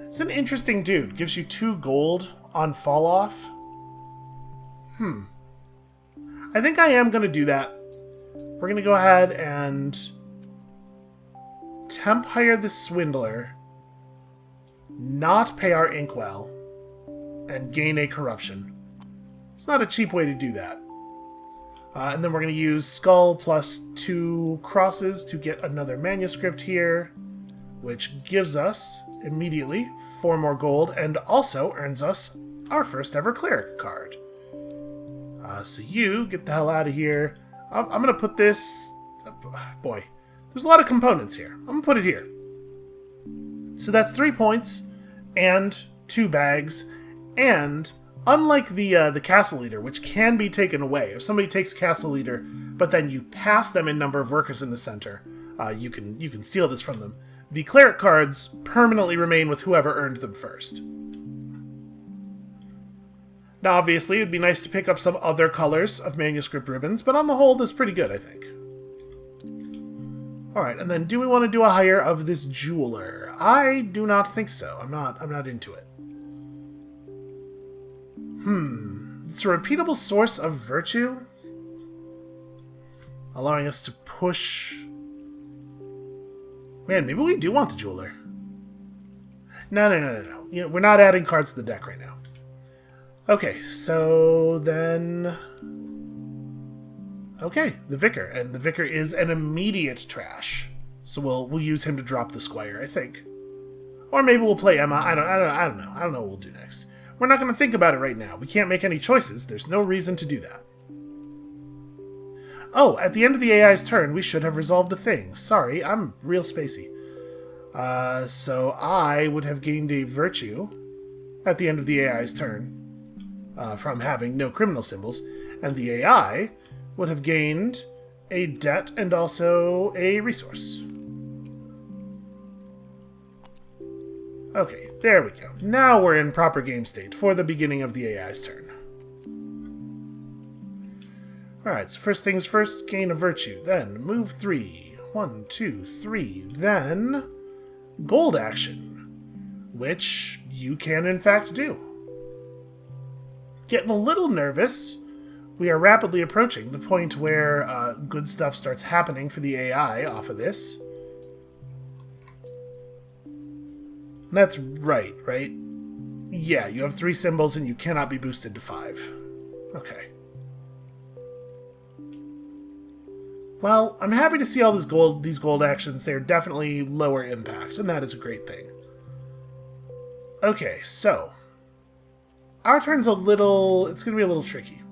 It's an interesting dude. Gives you 2 gold on fall off. I think I am going to do that. We're going to go ahead and temp hire the Swindler, not pay our inkwell, and gain a corruption. It's not a cheap way to do that. And then we're going to use Skull plus 2 crosses to get another manuscript here, which gives us immediately 4 more gold and also earns us our first ever cleric card. So you get the hell out of here. I'm going to put this... boy, there's a lot of components here. I'm going to put it here. So that's 3 points and 2 bags, and unlike the castle leader, which can be taken away, if somebody takes castle leader, but then you pass them in number of workers in the center, you can steal this from them. The cleric cards permanently remain with whoever earned them first. Now, obviously, it'd be nice to pick up some other colors of manuscript ribbons, but on the whole, this is pretty good, I think. Alright, and then do we want to do a hire of this jeweler? I do not think so. I'm not into it. It's a repeatable source of virtue, allowing us to push... Man, maybe we do want the jeweler. No. You know, we're not adding cards to the deck right now. Okay, so then... Okay, the Vicar. And the Vicar is an immediate trash. So we'll use him to drop the Squire, I think. Or maybe we'll play Emma. I don't know. I don't know what we'll do next. We're not going to think about it right now. We can't make any choices. There's no reason to do that. Oh, at the end of the AI's turn, we should have resolved a thing. Sorry, I'm real spacey. So I would have gained a virtue at the end of the AI's turn from having no criminal symbols, and the AI would have gained a debt and also a resource. Okay, there we go. Now we're in proper game state for the beginning of the AI's turn. Alright, so first things first, gain a virtue, then move 3. 1, 2, 3, then gold action, which you can in fact do. Getting a little nervous. We are rapidly approaching the point where good stuff starts happening for the AI off of this. That's right? Yeah, you have 3 symbols and you cannot be boosted to 5. Okay. Well, I'm happy to see all these gold actions. They're definitely lower impact, and that is a great thing. Okay, so our turn's it's going to be a little tricky.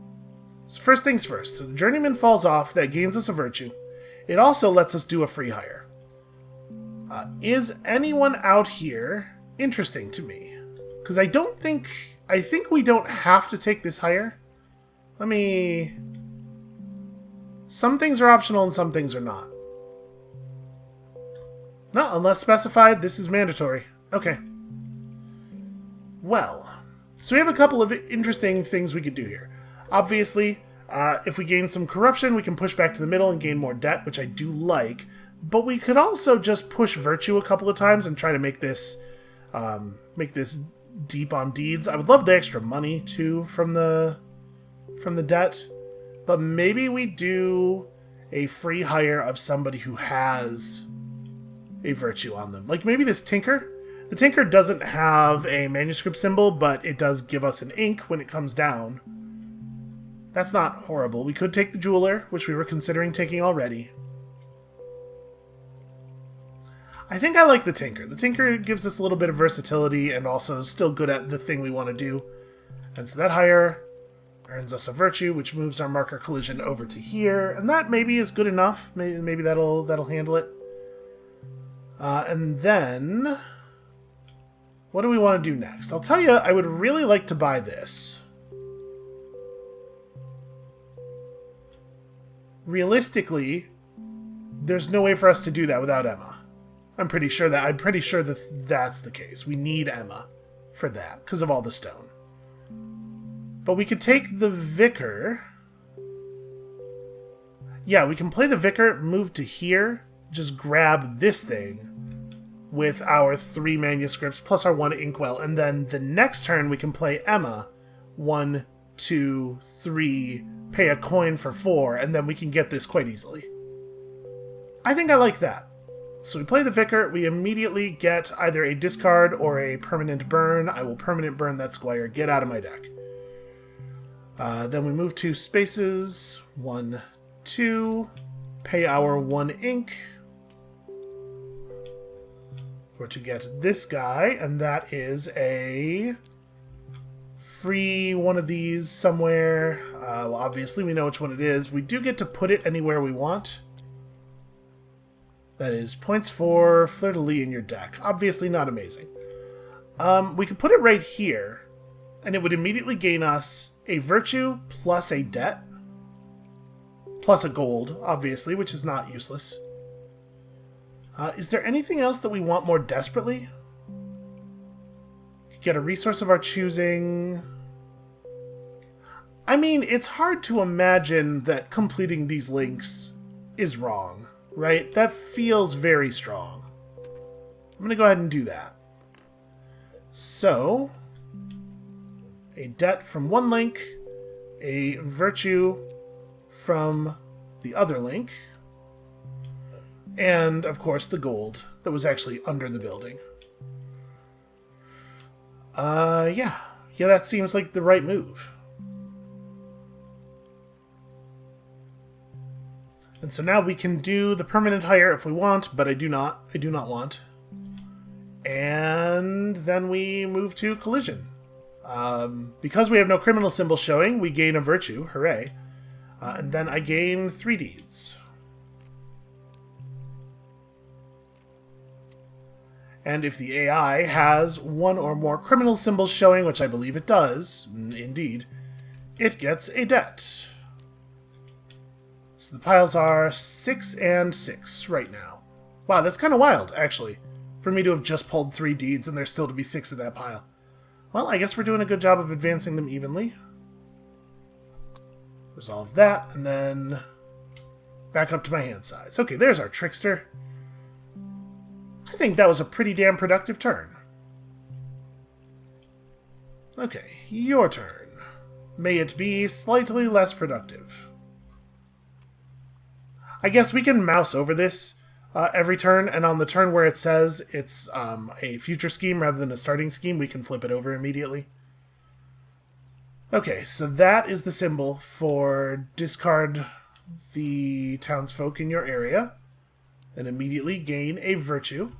So first things first, the Journeyman falls off, that gains us a virtue. It also lets us do a free hire. Is anyone out here interesting to me? Because I think we don't have to take this hire. Some things are optional and some things are not. No, unless specified, this is mandatory. Okay. Well, so we have a couple of interesting things we could do here. Obviously, if we gain some corruption, we can push back to the middle and gain more debt, which I do like. But we could also just push virtue a couple of times and try to make this deep on deeds. I would love the extra money too from the debt, but maybe we do a free hire of somebody who has a virtue on them. Like maybe this Tinker. The Tinker doesn't have a manuscript symbol, but it does give us an ink when it comes down. That's not horrible. We could take the Jeweler, which we were considering taking already. I think I like the Tinker. The Tinker gives us a little bit of versatility and also still good at the thing we want to do. And so that hire earns us a virtue, which moves our marker collision over to here. And that maybe is good enough. Maybe that'll handle it. And then what do we want to do next? I'll tell you, I would really like to buy this. Realistically, there's no way for us to do that without Emma. I'm pretty sure that that's the case. We need Emma for that because of all the stone. But we could take the Vicar. Yeah, we can play the Vicar, move to here, just grab this thing with our 3 manuscripts plus our 1 inkwell, and then the next turn we can play Emma. 1, 2, 3, pay a coin for 4, and then we can get this quite easily. I think I like that. So we play the Vicar, we immediately get either a discard or a permanent burn. I will permanent burn that Squire. Get out of my deck. Then we move 2 spaces. 1, 2. Pay our 1 ink to get this guy, and that is a free one of these somewhere. Well, obviously we know which one it is. We do get to put it anywhere we want. That is points for fleur-de-lis in your deck. Obviously not amazing. We could put it right here, and it would immediately gain us a virtue plus a debt. Plus a gold, obviously, which is not useless. Is there anything else that we want more desperately? Get a resource of our choosing. I mean, it's hard to imagine that completing these links is wrong, right? That feels very strong. I'm going to go ahead and do that. So, a debt from one link, a virtue from the other link, and, of course, the gold that was actually under the building. Yeah, that seems like the right move. And so now we can do the permanent hire if we want, but I do not want. And then we move to collision. Because we have no criminal symbol showing, we gain a virtue. Hooray. And then I gain 3 deeds. And if the AI has 1 or more criminal symbols showing, which I believe it does, indeed, it gets a debt. So the piles are 6 and 6 right now. Wow, that's kind of wild, actually, for me to have just pulled 3 deeds and there still to be 6 in that pile. Well, I guess we're doing a good job of advancing them evenly. Resolve that, and then back up to my hand size. Okay, there's our trickster. I think that was a pretty damn productive turn. Okay, your turn. May it be slightly less productive. I guess we can mouse over this every turn, and on the turn where it says it's a future scheme rather than a starting scheme, we can flip it over immediately. Okay, so that is the symbol for discard the townsfolk in your area and immediately gain a virtue.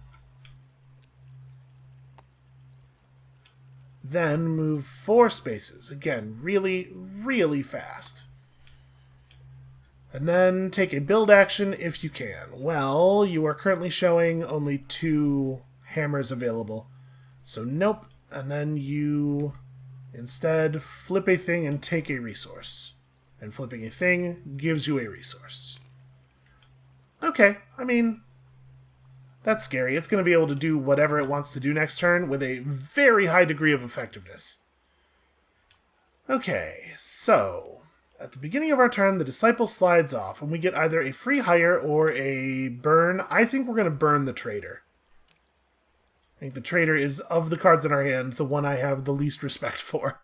Then move 4 spaces. Again, really, really fast. And then take a build action if you can. Well, you are currently showing only 2 hammers available. So nope. And then you instead flip a thing and take a resource. And flipping a thing gives you a resource. Okay, I mean, that's scary. It's going to be able to do whatever it wants to do next turn with a very high degree of effectiveness. Okay, so at the beginning of our turn, the Disciple slides off, and we get either a free hire or a burn. I think we're going to burn the Trader. I think the Trader is, of the cards in our hand, the one I have the least respect for.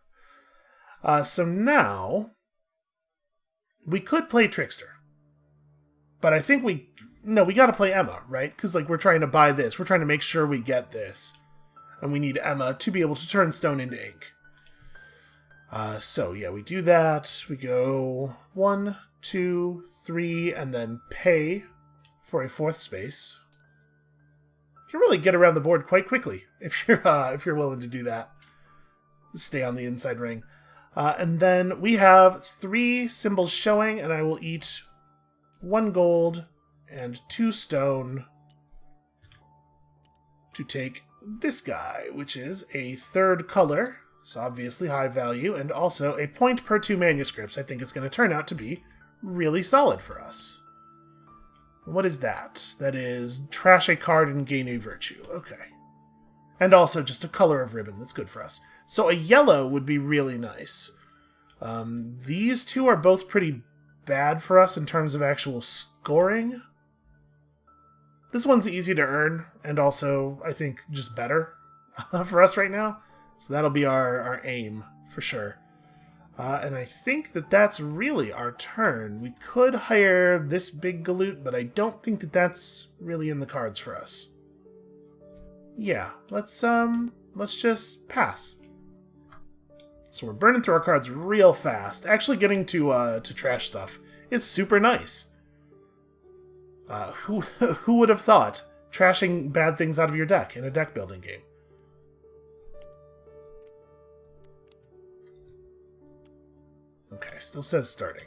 So now, we could play Trickster. But I think we gotta play Emma, right? Because, like, we're trying to buy this. We're trying to make sure we get this. And we need Emma to be able to turn stone into ink. So, yeah, we do that. We go 1, 2, 3, and then pay for a 4th space. You can really get around the board quite quickly if you're willing to do that. Stay on the inside ring. And then we have 3 symbols showing, and I will eat 1 gold and 2 stone to take this guy, which is a 3rd color, so obviously high value, and also a point per 2 manuscripts. I think it's going to turn out to be really solid for us. What is that? That is trash a card and gain a virtue. Okay. And also just a color of ribbon. That's good for us. So a yellow would be really nice. These 2 are both pretty bad for us in terms of actual scoring. This one's easy to earn, and also, I think, just better for us right now. So that'll be our aim, for sure. And I think that that's really our turn. We could hire this big galoot, but I don't think that that's really in the cards for us. Yeah, let's just pass. So we're burning through our cards real fast. Actually getting to trash stuff is super nice. Who would have thought trashing bad things out of your deck in a deck building game? Okay, still says starting.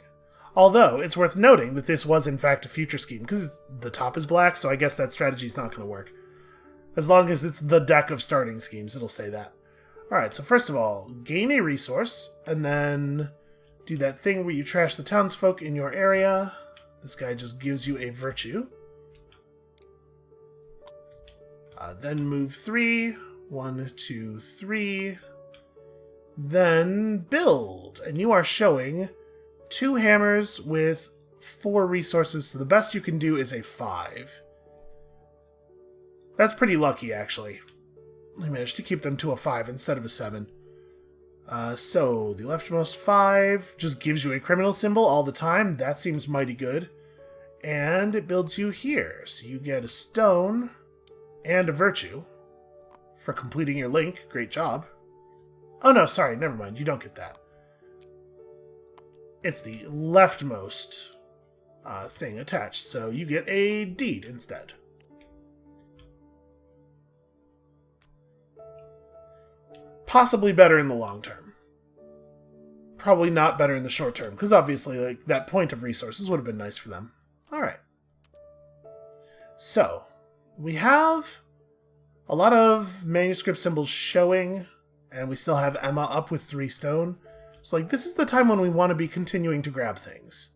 Although, it's worth noting that this was in fact a future scheme, because the top is black, so I guess that strategy's not going to work. As long as it's the deck of starting schemes, it'll say that. Alright, so first of all, gain a resource, and then do that thing where you trash the townsfolk in your area. This guy just gives you a virtue. Then move 3. 1, 2, 3. Then build. And you are showing 2 hammers with 4 resources, so the best you can do is a 5. That's pretty lucky, actually. I managed to keep them to a 5 instead of a 7. So, the leftmost 5 just gives you a criminal symbol all the time. That seems mighty good. And it builds you here. So you get a stone and a virtue for completing your link. Great job. Oh no, sorry, never mind. You don't get that. It's the leftmost thing attached, so you get a deed instead. possibly better in the long term. Probably not better in the short term, because obviously, like, that point of resources would have been nice for them. Alright. So, we have a lot of manuscript symbols showing, and we still have Emma up with 3 stone. So, like, this is the time when we want to be continuing to grab things.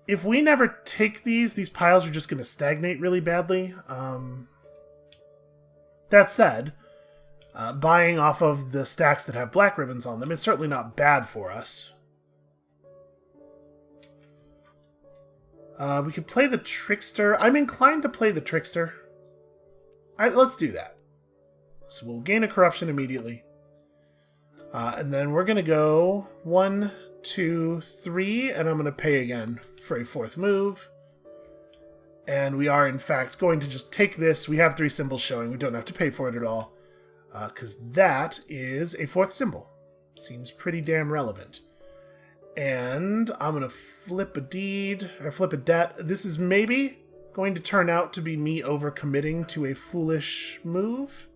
If we never take these piles are just going to stagnate really badly. That said, buying off of the stacks that have black ribbons on them is certainly not bad for us. We could play the Trickster. I'm inclined to play the Trickster. Let's do that. So we'll gain a corruption immediately. And then we're going to go 1, 2, 3, and I'm going to pay again for a 4th move. And we are, in fact, going to just take this. We have 3 symbols showing. We don't have to pay for it at all. Because that is a 4th symbol. Seems pretty damn relevant. And I'm going to flip a deed, or flip a debt. This is maybe going to turn out to be me overcommitting to a foolish move.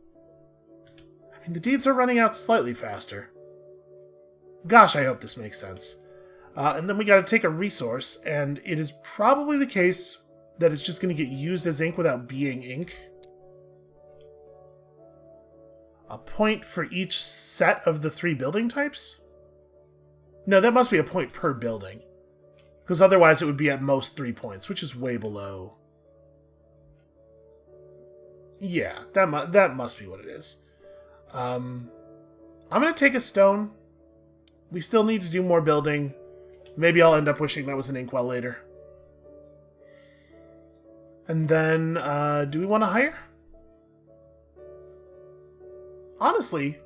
I mean, the deeds are running out slightly faster. Gosh, I hope this makes sense. And then we got to take a resource, and it is probably the case that it's just going to get used as ink without being ink. A point for each set of the 3 building types? No, that must be a point per building. Because otherwise it would be at most 3 points, which is way below. Yeah, that must be what it is. I'm going to take a stone. We still need to do more building. Maybe I'll end up wishing that was an inkwell later. And then, do we want to hire? Honestly,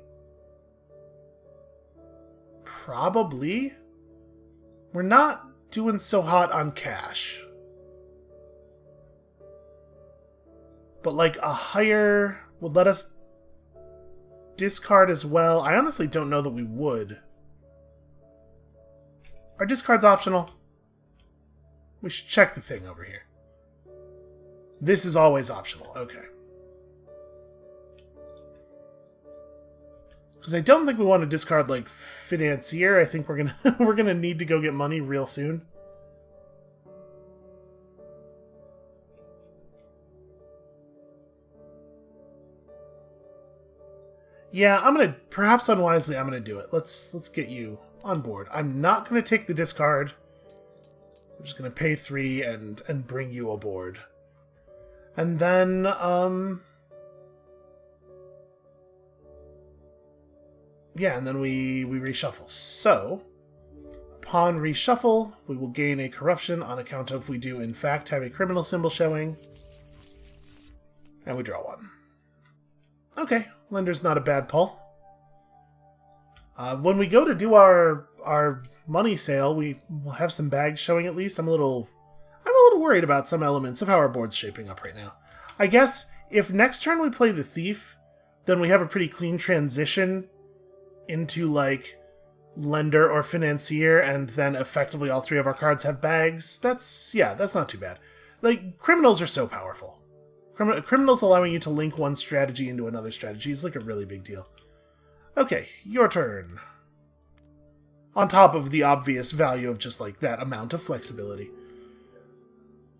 probably. We're not doing so hot on cash. But like a hire would let us discard as well. I honestly don't know that we would. Are discards optional? We should check the thing over here. This is always optional. Okay. Because I don't think we want to discard like financier. I think we're gonna need to go get money real soon. Yeah, perhaps unwisely, I'm gonna do it. Let's get you on board. I'm not gonna take the discard. I'm just gonna pay 3 and bring you aboard. And then, yeah, and then we reshuffle. So, upon reshuffle, we will gain a corruption on account of we do, in fact, have a criminal symbol showing. And we draw 1. Okay, lender's not a bad pull. When we go to do our money sale, we will have some bags showing at least. I'm a little worried about some elements of how our board's shaping up right now. I guess if next turn we play the thief, then we have a pretty clean transition into like lender or financier, and then effectively all 3 of our cards have bags. That's not too bad. Like, criminals are so powerful. Criminals allowing you to link one strategy into another strategy is like a really big deal. Okay, your turn. On top of the obvious value of just like that amount of flexibility.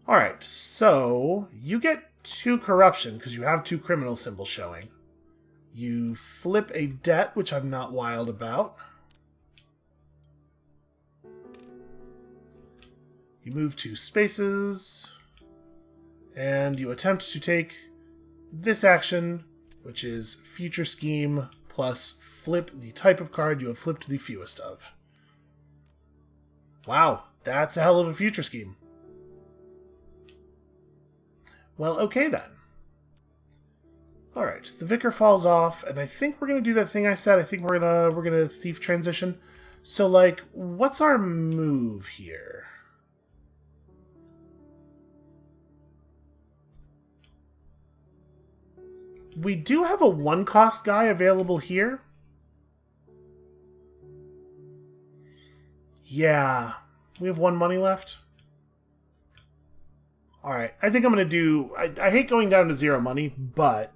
Alright, so you get 2 corruption because you have 2 criminal symbols showing. You flip a debt, which I'm not wild about. You move 2 spaces. And you attempt to take this action, which is Future Scheme plus flip the type of card you have flipped the fewest of. Wow, that's a hell of a Future Scheme. Well, okay then. Alright, the Vicar falls off, and I think we're gonna do that thing I said. I think we're gonna thief transition. So, like, what's our move here? We do have a 1-cost guy available here. Yeah, we have 1 money left. Alright, I think I'm going to do... I hate going down to 0 money, but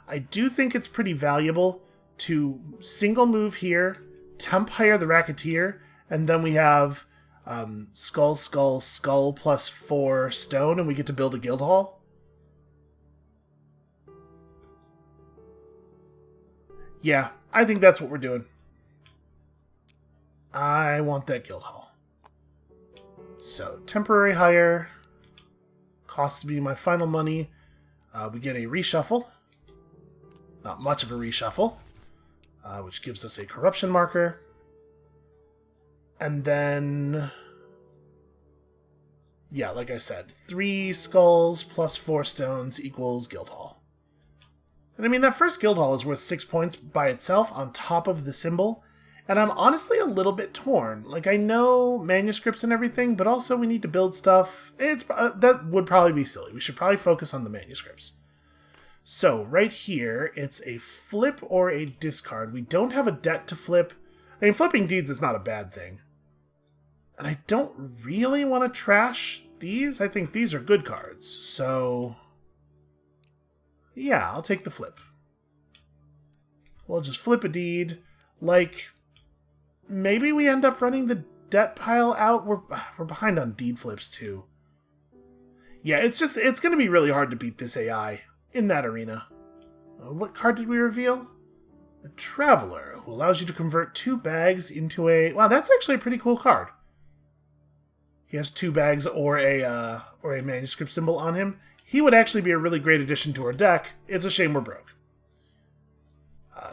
I do think it's pretty valuable to single move here, temp hire the Racketeer, and then we have skull, skull, skull plus 4 stone, and we get to build a guild hall. Yeah, I think that's what we're doing. I want that guild hall. So, temporary hire costs me my final money. We get a reshuffle. Not much of a reshuffle. Which gives us a corruption marker. And then... yeah, like I said, 3 skulls plus 4 stones equals guild hall. And I mean, that first guild hall is worth 6 points by itself on top of the symbol. And I'm honestly a little bit torn. Like, I know manuscripts and everything, but also we need to build stuff. That would probably be silly. We should probably focus on the manuscripts. So, right here, it's a flip or a discard. We don't have a debt to flip. I mean, flipping deeds is not a bad thing. And I don't really want to trash these. I think these are good cards. So... yeah, I'll take the flip. We'll just flip a deed. Like, maybe we end up running the debt pile out. We're behind on deed flips, too. Yeah, it's going to be really hard to beat this AI in that arena. What card did we reveal? A Traveler, who allows you to convert 2 bags into a... wow, that's actually a pretty cool card. He has 2 bags or a manuscript symbol on him. He would actually be a really great addition to our deck. It's a shame we're broke.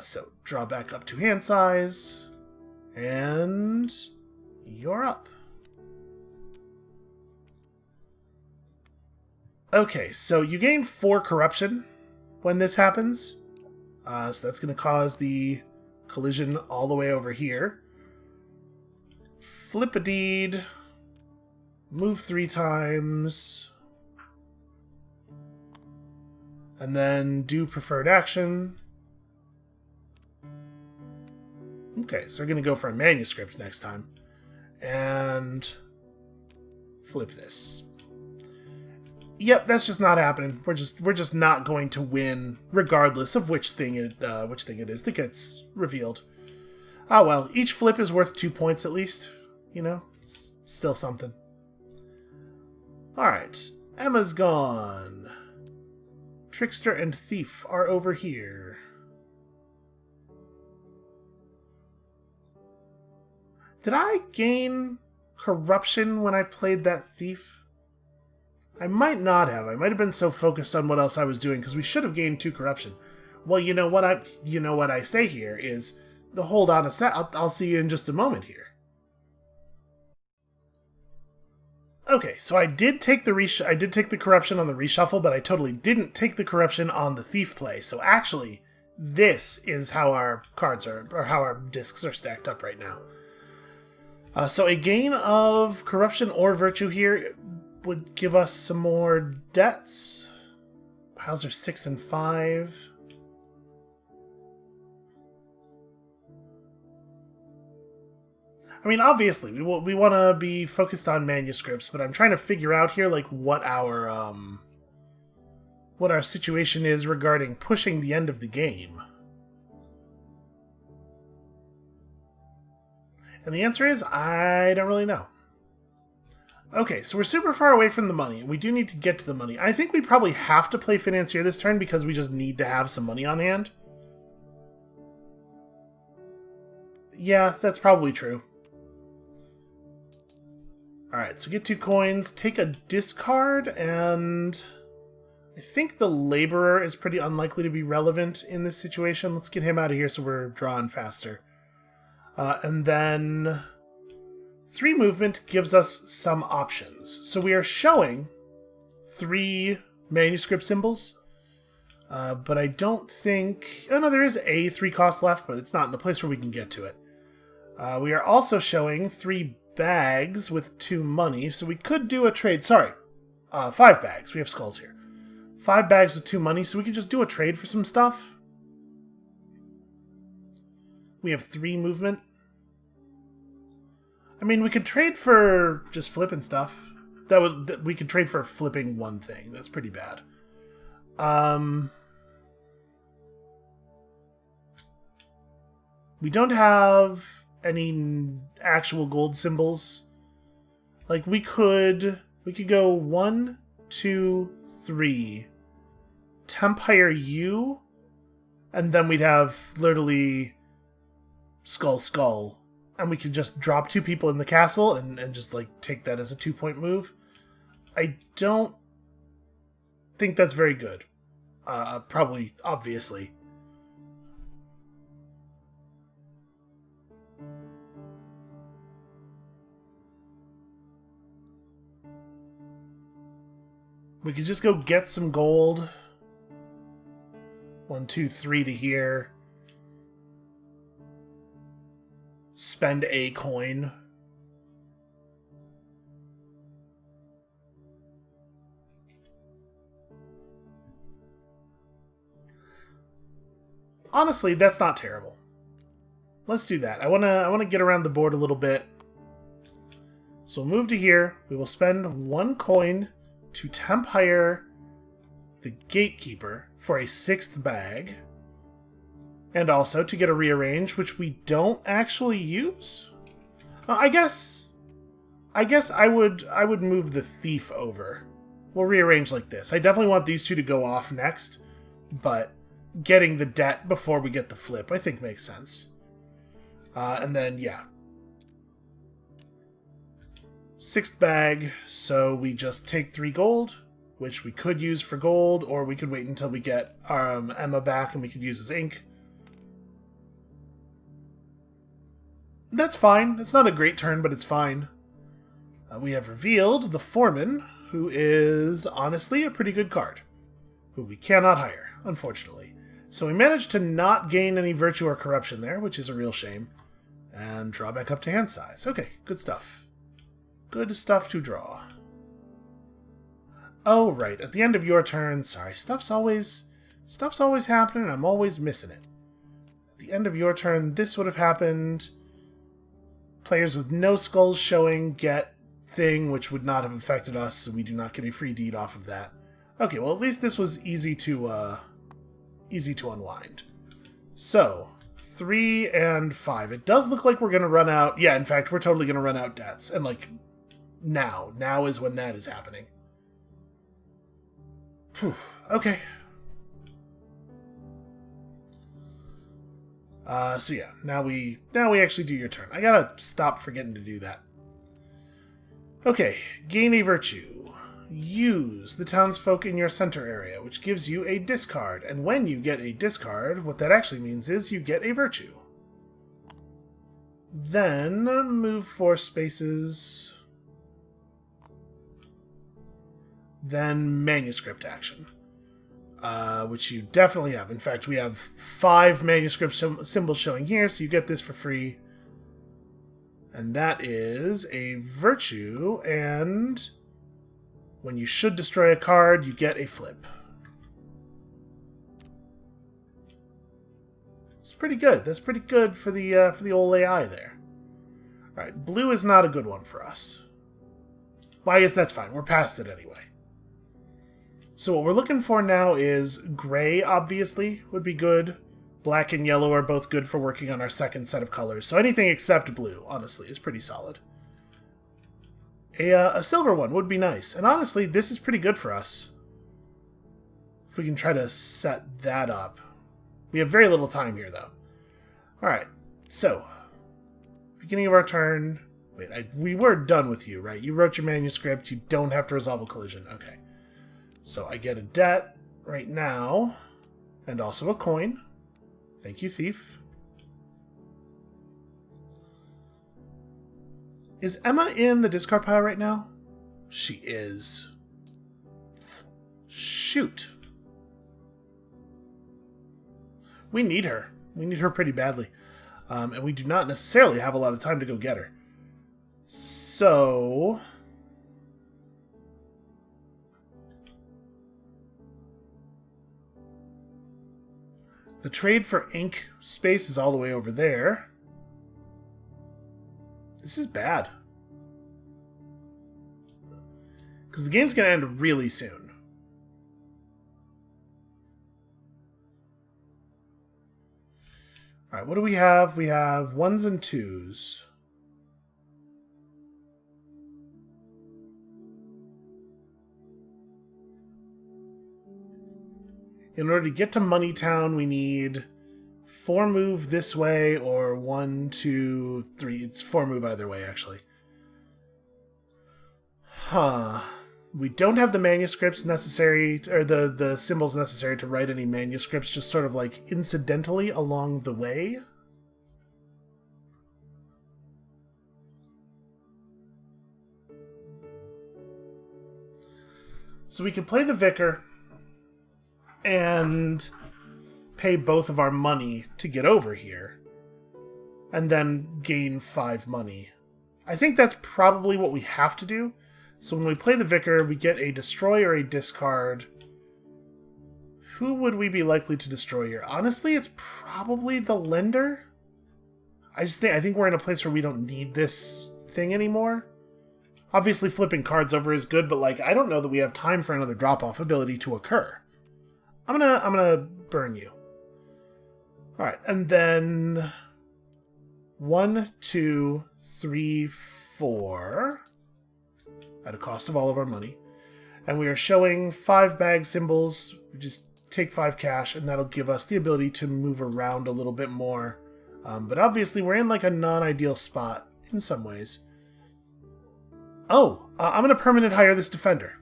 So, draw back up to hand size. And... you're up. Okay, so you gain 4 corruption when this happens. So that's going to cause the collision all the way over here. Flip a deed. Move 3 times. And then do preferred action. Okay, so we're going to go for a manuscript next time. And flip this. Yep, that's just not happening. We're just not going to win, regardless of which thing it is that gets revealed. Ah well, each flip is worth 2 points at least. You know, it's still something. Alright, Emma's gone. Trickster and Thief are over here. Did I gain corruption when I played that Thief? I might not have. I might have been so focused on what else I was doing, because we should have gained 2 corruption. Well, you know what I say here is, hold on a sec. I'll see you in just a moment here. Okay, so I did take the corruption on the reshuffle, but I totally didn't take the corruption on the Thief play. So actually, this is how our cards are, or how our discs are stacked up right now. So a gain of corruption or virtue here would give us some more debts. Piles are 6 and 5. I mean, obviously, we want to be focused on manuscripts, but I'm trying to figure out here, like, what our situation is regarding pushing the end of the game. And the answer is, I don't really know. Okay, so we're super far away from the money. We do need to get to the money. I think we probably have to play Financier this turn because we just need to have some money on hand. Yeah, that's probably true. Alright, so get 2 coins, take a discard, and I think the Laborer is pretty unlikely to be relevant in this situation. Let's get him out of here so we're drawing faster. And then 3 movement gives us some options. So we are showing 3 manuscript symbols, but I don't think... oh no, there is a 3 cost left, but it's not in a place where we can get to it. We are also showing 3 bags with 2 money, so we could do a trade. Sorry, 5 bags. We have skulls here. 5 bags with 2 money, so we could just do a trade for some stuff. We have 3 movement. I mean, we could trade for just flipping stuff. We could trade for flipping 1 thing. That's pretty bad. We don't have any actual gold symbols. Like, we could go 1, 2, 3. Temp hire you, and then we'd have literally skull skull, and we could just drop 2 people in the castle and just like take that as a 2-point move. I don't think that's very good. Probably, obviously. We could just go get some gold. 1, 2, 3 to here. Spend a coin. Honestly, that's not terrible. Let's do that. I wanna get around the board a little bit. So we'll move to here. We will spend 1 coin to temp hire the gatekeeper for a 6th bag. And also to get a rearrange, which we don't actually use. I guess I would move the thief over. We'll rearrange like this. I definitely want these 2 to go off next, but getting the debt before we get the flip, I think makes sense. And then, yeah. 6th bag, so we just take 3 gold, which we could use for gold, or we could wait until we get Emma back and we could use as ink. That's fine. It's not a great turn, but it's fine. We have revealed the Foreman, who is honestly a pretty good card, who we cannot hire, unfortunately. So we managed to not gain any virtue or corruption there, which is a real shame. And draw back up to hand size. Okay, good stuff. Good stuff to draw. Oh, right. At the end of your turn, sorry, stuff's always happening, and I'm always missing it. At the end of your turn, this would have happened. Players with no skulls showing get thing, which would not have affected us, so we do not get a free deed off of that. Okay, well, at least this was easy to unwind. So, 3 and 5. It does look like we're going to run out. Yeah, in fact, we're totally going to run out debts. And, like, now. Now is when that is happening. Whew. Okay. So yeah, now we actually do your turn. I gotta stop forgetting to do that. Okay, gain a virtue. Use the townsfolk in your center area, which gives you a discard. And when you get a discard, what that actually means is you get a virtue. Then move 4 spaces. Then manuscript action. Which you definitely have. In fact, we have 5 manuscript symbols showing here, so you get this for free. And that is a virtue, and when you should destroy a card, you get a flip. It's pretty good. That's pretty good for the old AI there. Alright, blue is not a good one for us. Well, I guess that's fine. We're past it anyway. So what we're looking for now is gray, obviously, would be good. Black and yellow are both good for working on our second set of colors. So anything except blue, honestly, is pretty solid. A silver one would be nice. And honestly, this is pretty good for us. If we can try to set that up. We have very little time here, though. Alright, so. Beginning of our turn. Wait, we were done with you, right? You wrote your manuscript. You don't have to resolve a collision. Okay. So I get a debt right now, and also a coin. Thank you, thief. Is Emma in the discard pile right now? She is. Shoot. We need her. We need her pretty badly. And we do not necessarily have a lot of time to go get her. So... the trade for ink space is all the way over there. This is bad. Because the game's going to end really soon. Alright, Alright, what do we have? We have 1s and 2s. In order to get to Moneytown, we need 4 move this way, or 1, 2, 3. It's 4 move either way, actually. Huh. We don't have the manuscripts necessary, or the symbols necessary to write any manuscripts, just sort of like incidentally along the way. So we can play the vicar and pay both of our money to get over here, and then gain 5 money. I think that's probably what we have to do. So when we play the vicar, we get a destroy or a discard. Who would we be likely to destroy here? Honestly, it's probably the lender. I think we're in a place where we don't need this thing anymore. Obviously, flipping cards over is good, but like I don't know that we have time for another drop-off ability to occur. I'm gonna burn you. All right, and then 1, 2, 3, 4. At a cost of all of our money. And we are showing 5 bag symbols. We just take 5 cash, and that'll give us the ability to move around a little bit more. But obviously, we're in like a non-ideal spot in some ways. Oh, I'm going to permanent hire this defender.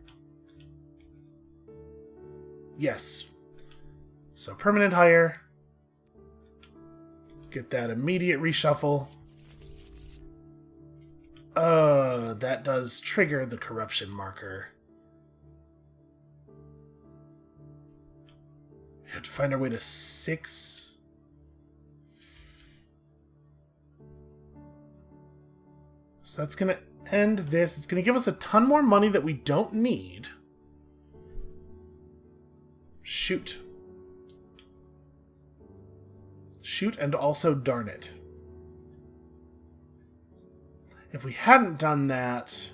Yes. So permanent hire. Get that immediate reshuffle. That does trigger the corruption marker. We have to find our way to 6. So that's going to end this. It's going to give us a ton more money that we don't need. Shoot. Shoot and also darn it. If we hadn't done that...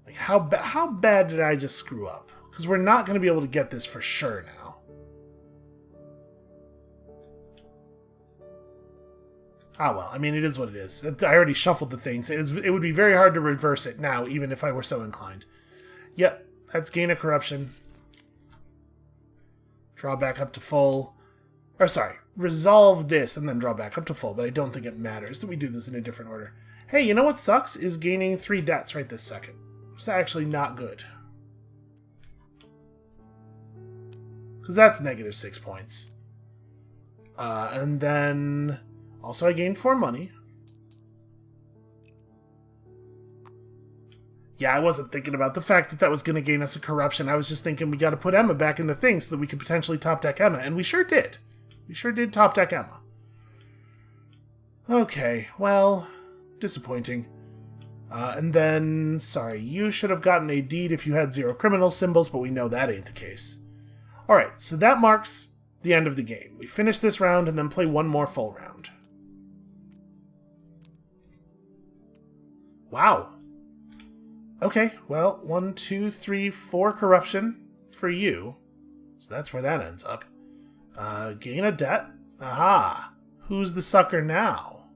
Like, how bad did I just screw up? Because we're not going to be able to get this for sure now. Ah, well, I mean, it is what it is. I already shuffled the things. It would be very hard to reverse it now, even if I were so inclined. Yep, that's gain a corruption. Draw back up to full. Or, sorry, resolve this and then draw back up to full, but I don't think it matters that we do this in a different order. Hey, you know what sucks? Is gaining 3 debts right this second. It's actually not good. Because that's negative 6 points. And then... Also, I gained 4 money. Yeah, I wasn't thinking about the fact that that was going to gain us a corruption. I was just thinking we got to put Emma back in the thing so that we could potentially top deck Emma. And we sure did. We sure did top deck Emma. Okay, well, disappointing. And then, sorry, you should have gotten a deed if you had 0 criminal symbols, but we know that ain't the case. Alright, so that marks the end of the game. We finish this round and then play one more full round. Wow. Okay, well, 1, 2, 3, 4 corruption for you. So that's where that ends up. Gain a debt. Aha! Who's the sucker now?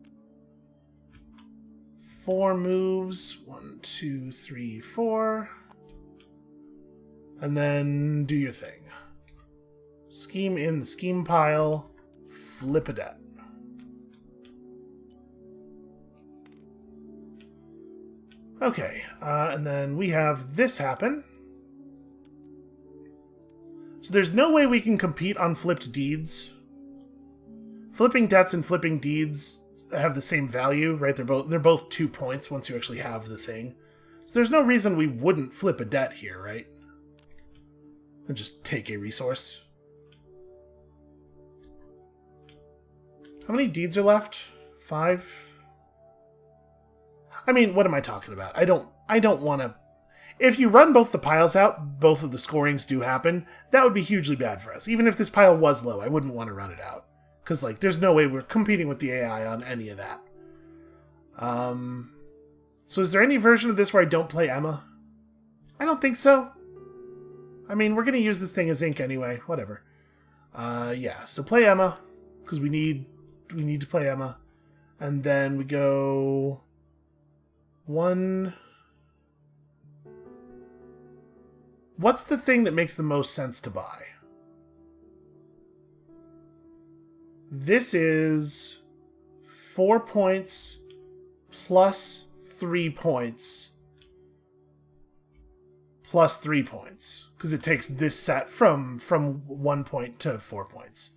4 moves. 1, 2, 3, 4. And then do your thing. Scheme in the scheme pile. Flip a debt. Okay, and then we have this happen. So there's no way we can compete on flipped deeds. Flipping debts and flipping deeds have the same value, right? They're both 2 points once you actually have the thing. So there's no reason we wouldn't flip a debt here, right? And just take a resource. How many deeds are left? 5? I mean, what am I talking about? I don't want to... If you run both the piles out, both of the scorings do happen, that would be hugely bad for us. Even if this pile was low, I wouldn't want to run it out. Because, like, there's no way we're competing with the AI on any of that. So is there any version of this where I don't play Emma? I don't think so. I mean, we're going to use this thing as ink anyway. Whatever. Yeah, so play Emma, because we need to play Emma. And then we go... 1... What's the thing that makes the most sense to buy? This is 4 points plus 3 points plus 3 points, because it takes this set from 1 point to 4 points.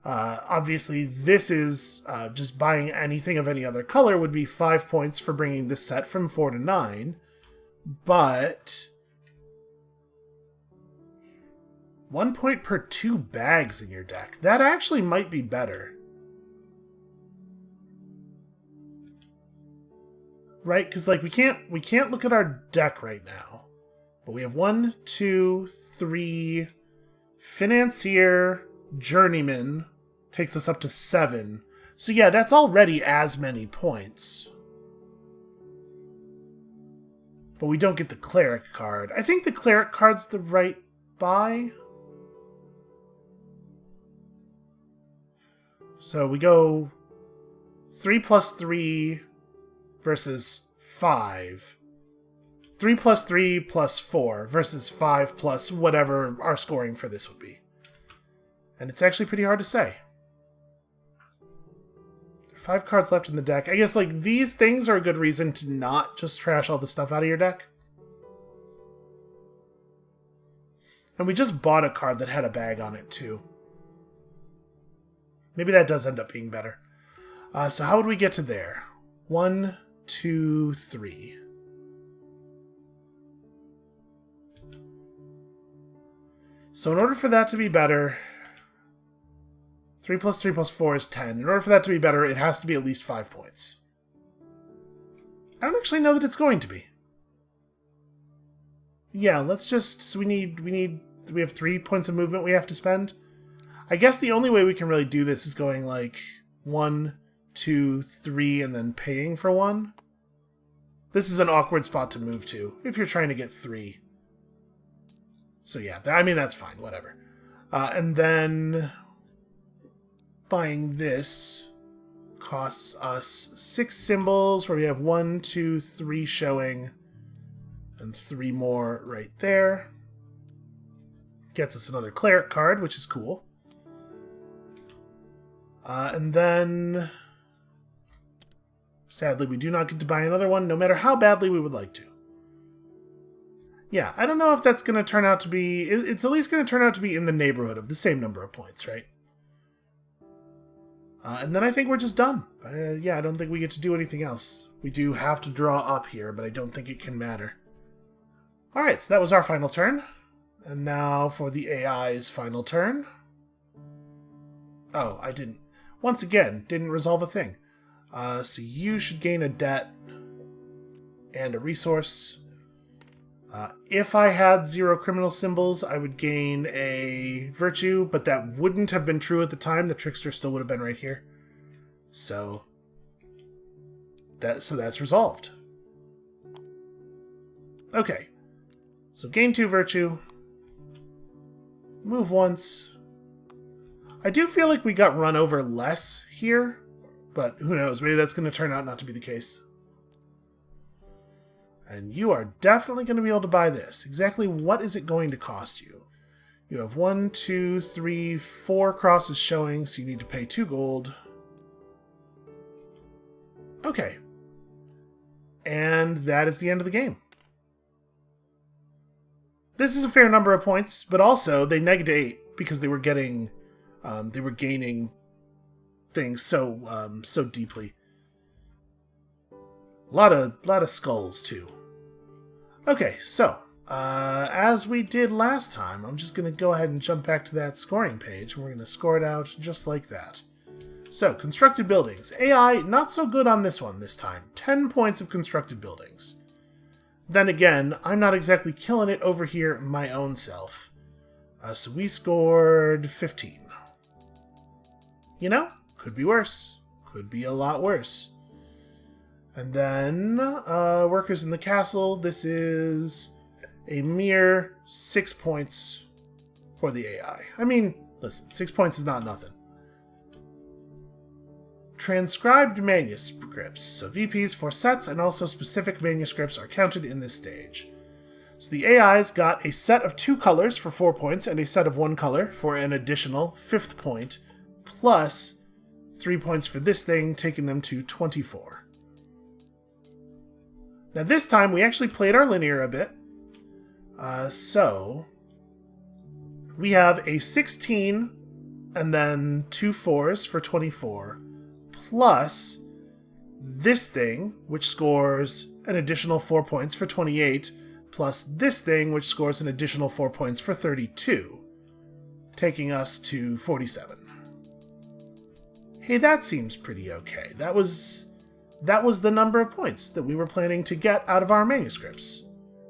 Obviously, this is just buying anything of any other color would be 5 points for bringing this set from 4 to 9, but 1 point per 2 bags in your deck. That actually might be better. Right? Because like we can't look at our deck right now. But we have 1, 2, 3 Financier, Journeyman takes us up to 7. So yeah, that's already as many points. But we don't get the Cleric card. I think the Cleric card's the right buy. So we go 3 plus 3 versus 5. 3 plus 3 plus 4 versus 5 plus whatever our scoring for this would be. And it's actually pretty hard to say. 5 cards left in the deck. I guess like these things are a good reason to not just trash all the stuff out of your deck. And we just bought a card that had a bag on it too. Maybe that does end up being better. So how would we get to there? 1, 2, 3. So in order for that to be better, 3 plus 3 plus 4 is 10. In order for that to be better, it has to be at least 5 points. I don't actually know that it's going to be. Yeah, let's just... So we have 3 points of movement we have to spend. I guess the only way we can really do this is going like 1, 2, 3, and then paying for 1. This is an awkward spot to move to if you're trying to get 3. So yeah, I mean, that's fine, whatever. And then buying this costs us 6 symbols, where we have 1, 2, 3 showing, and 3 more right there. Gets us another Cleric card, which is cool. And then, sadly, we do not get to buy another one, no matter how badly we would like to. Yeah, I don't know if that's going to turn out to be... It's at least going to turn out to be in the neighborhood of the same number of points, right? And then I think we're just done. Yeah, I don't think we get to do anything else. We do have to draw up here, but I don't think it can matter. Alright, so that was our final turn. And now for the AI's final turn. Oh, I didn't... Once again, didn't resolve a thing. So you should gain a debt and a resource. If I had 0 criminal symbols, I would gain a virtue, but that wouldn't have been true at the time. The trickster still would have been right here. So that's resolved. Okay. So gain 2 virtue. Move once. I do feel like we got run over less here, but who knows? Maybe that's going to turn out not to be the case. And you are definitely going to be able to buy this. Exactly what is it going to cost you? You have 1, 2, 3, 4 crosses showing, so you need to pay 2 gold. Okay. And that is the end of the game. This is a fair number of points, but also they negate because they were getting... they were gaining things so deeply. A lot of skulls too. Okay, so as we did last time, I'm just going to go ahead and jump back to that scoring page, and we're going to score it out just like that. So, constructed buildings. AI, not so good on this one this time. 10 points of constructed buildings. Then again, I'm not exactly killing it over here my own self. So we scored 15. You know, could be worse. Could be a lot worse. And then, workers in the castle. This is a mere 6 points for the AI. I mean, listen, 6 points is not nothing. Transcribed manuscripts. So VPs for sets and also specific manuscripts are counted in this stage. So the AI's got a set of 2 colors for 4 points and a set of 1 color for an additional 5th point, plus 3 points for this thing, taking them to 24. Now this time we actually played our linear a bit. So we have a 16 and then 2 4s for 24, plus this thing, which scores an additional 4 points for 28, plus this thing, which scores an additional 4 points for 32, taking us to 47. Hey, that seems pretty okay. That was the number of points that we were planning to get out of our manuscripts.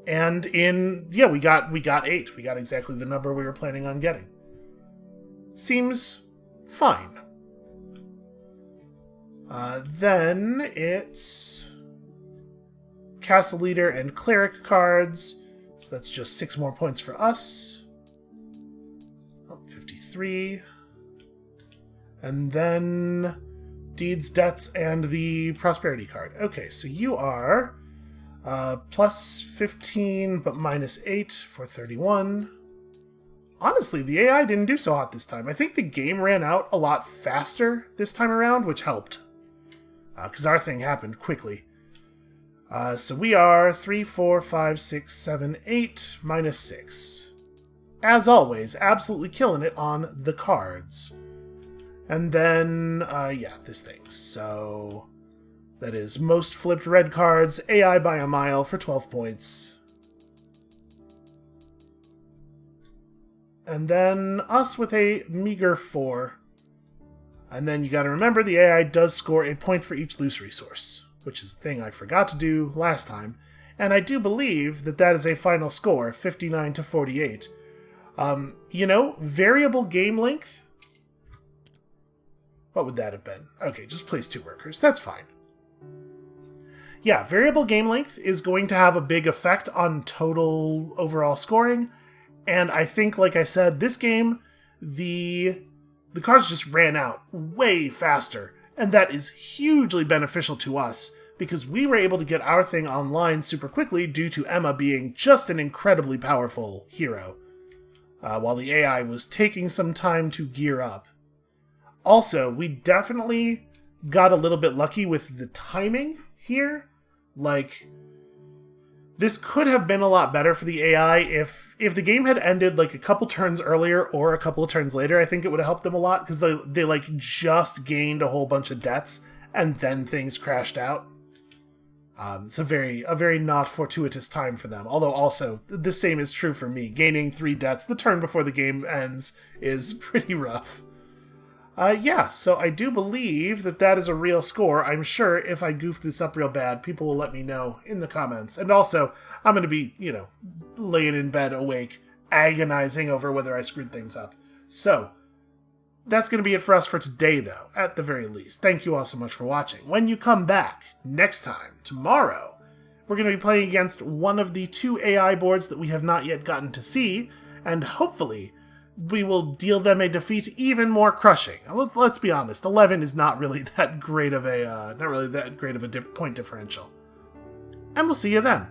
And we got 8. We got exactly the number we were planning on getting. Seems fine. Then it's Castle Leader and Cleric cards. So that's just 6 more points for us. 53. And then Deeds, Debts, and the Prosperity card. Okay, so you are plus 15, but minus 8 for 31. Honestly, the AI didn't do so hot this time. I think the game ran out a lot faster this time around, which helped. Because our thing happened quickly. So we are 3, 4, 5, 6, 7, 8, minus 6. As always, absolutely killing it on the cards. And then, this thing. So that is most flipped red cards, AI by a mile for 12 points. And then us with a meager 4. And then you gotta remember the AI does score a point for each loose resource, which is a thing I forgot to do last time. And I do believe that is a final score, 59 to 48. Variable game length? What would that have been? Okay, just place 2 workers. That's fine. Yeah, variable game length is going to have a big effect on total overall scoring. And I think, like I said, this game, the cards just ran out way faster. And that is hugely beneficial to us, because we were able to get our thing online super quickly due to Emma being just an incredibly powerful hero, while the AI was taking some time to gear up. Also, we definitely got a little bit lucky with the timing here. Like, this could have been a lot better for the AI if the game had ended like a couple turns earlier or a couple of turns later. I think it would have helped them a lot, because they like just gained a whole bunch of debts and then things crashed out. It's a very not fortuitous time for them. Although also the same is true for me. Gaining 3 debts the turn before the game ends is pretty rough. So I do believe that is a real score. I'm sure if I goof this up real bad, people will let me know in the comments. And also, I'm going to be, laying in bed awake, agonizing over whether I screwed things up. So, that's going to be it for us for today, though, at the very least. Thank you all so much for watching. When you come back, next time, tomorrow, we're going to be playing against one of the 2 AI boards that we have not yet gotten to see, and hopefully we will deal them a defeat even more crushing. Let's be honest, 11 is not really that great of a point differential. And we'll see you then.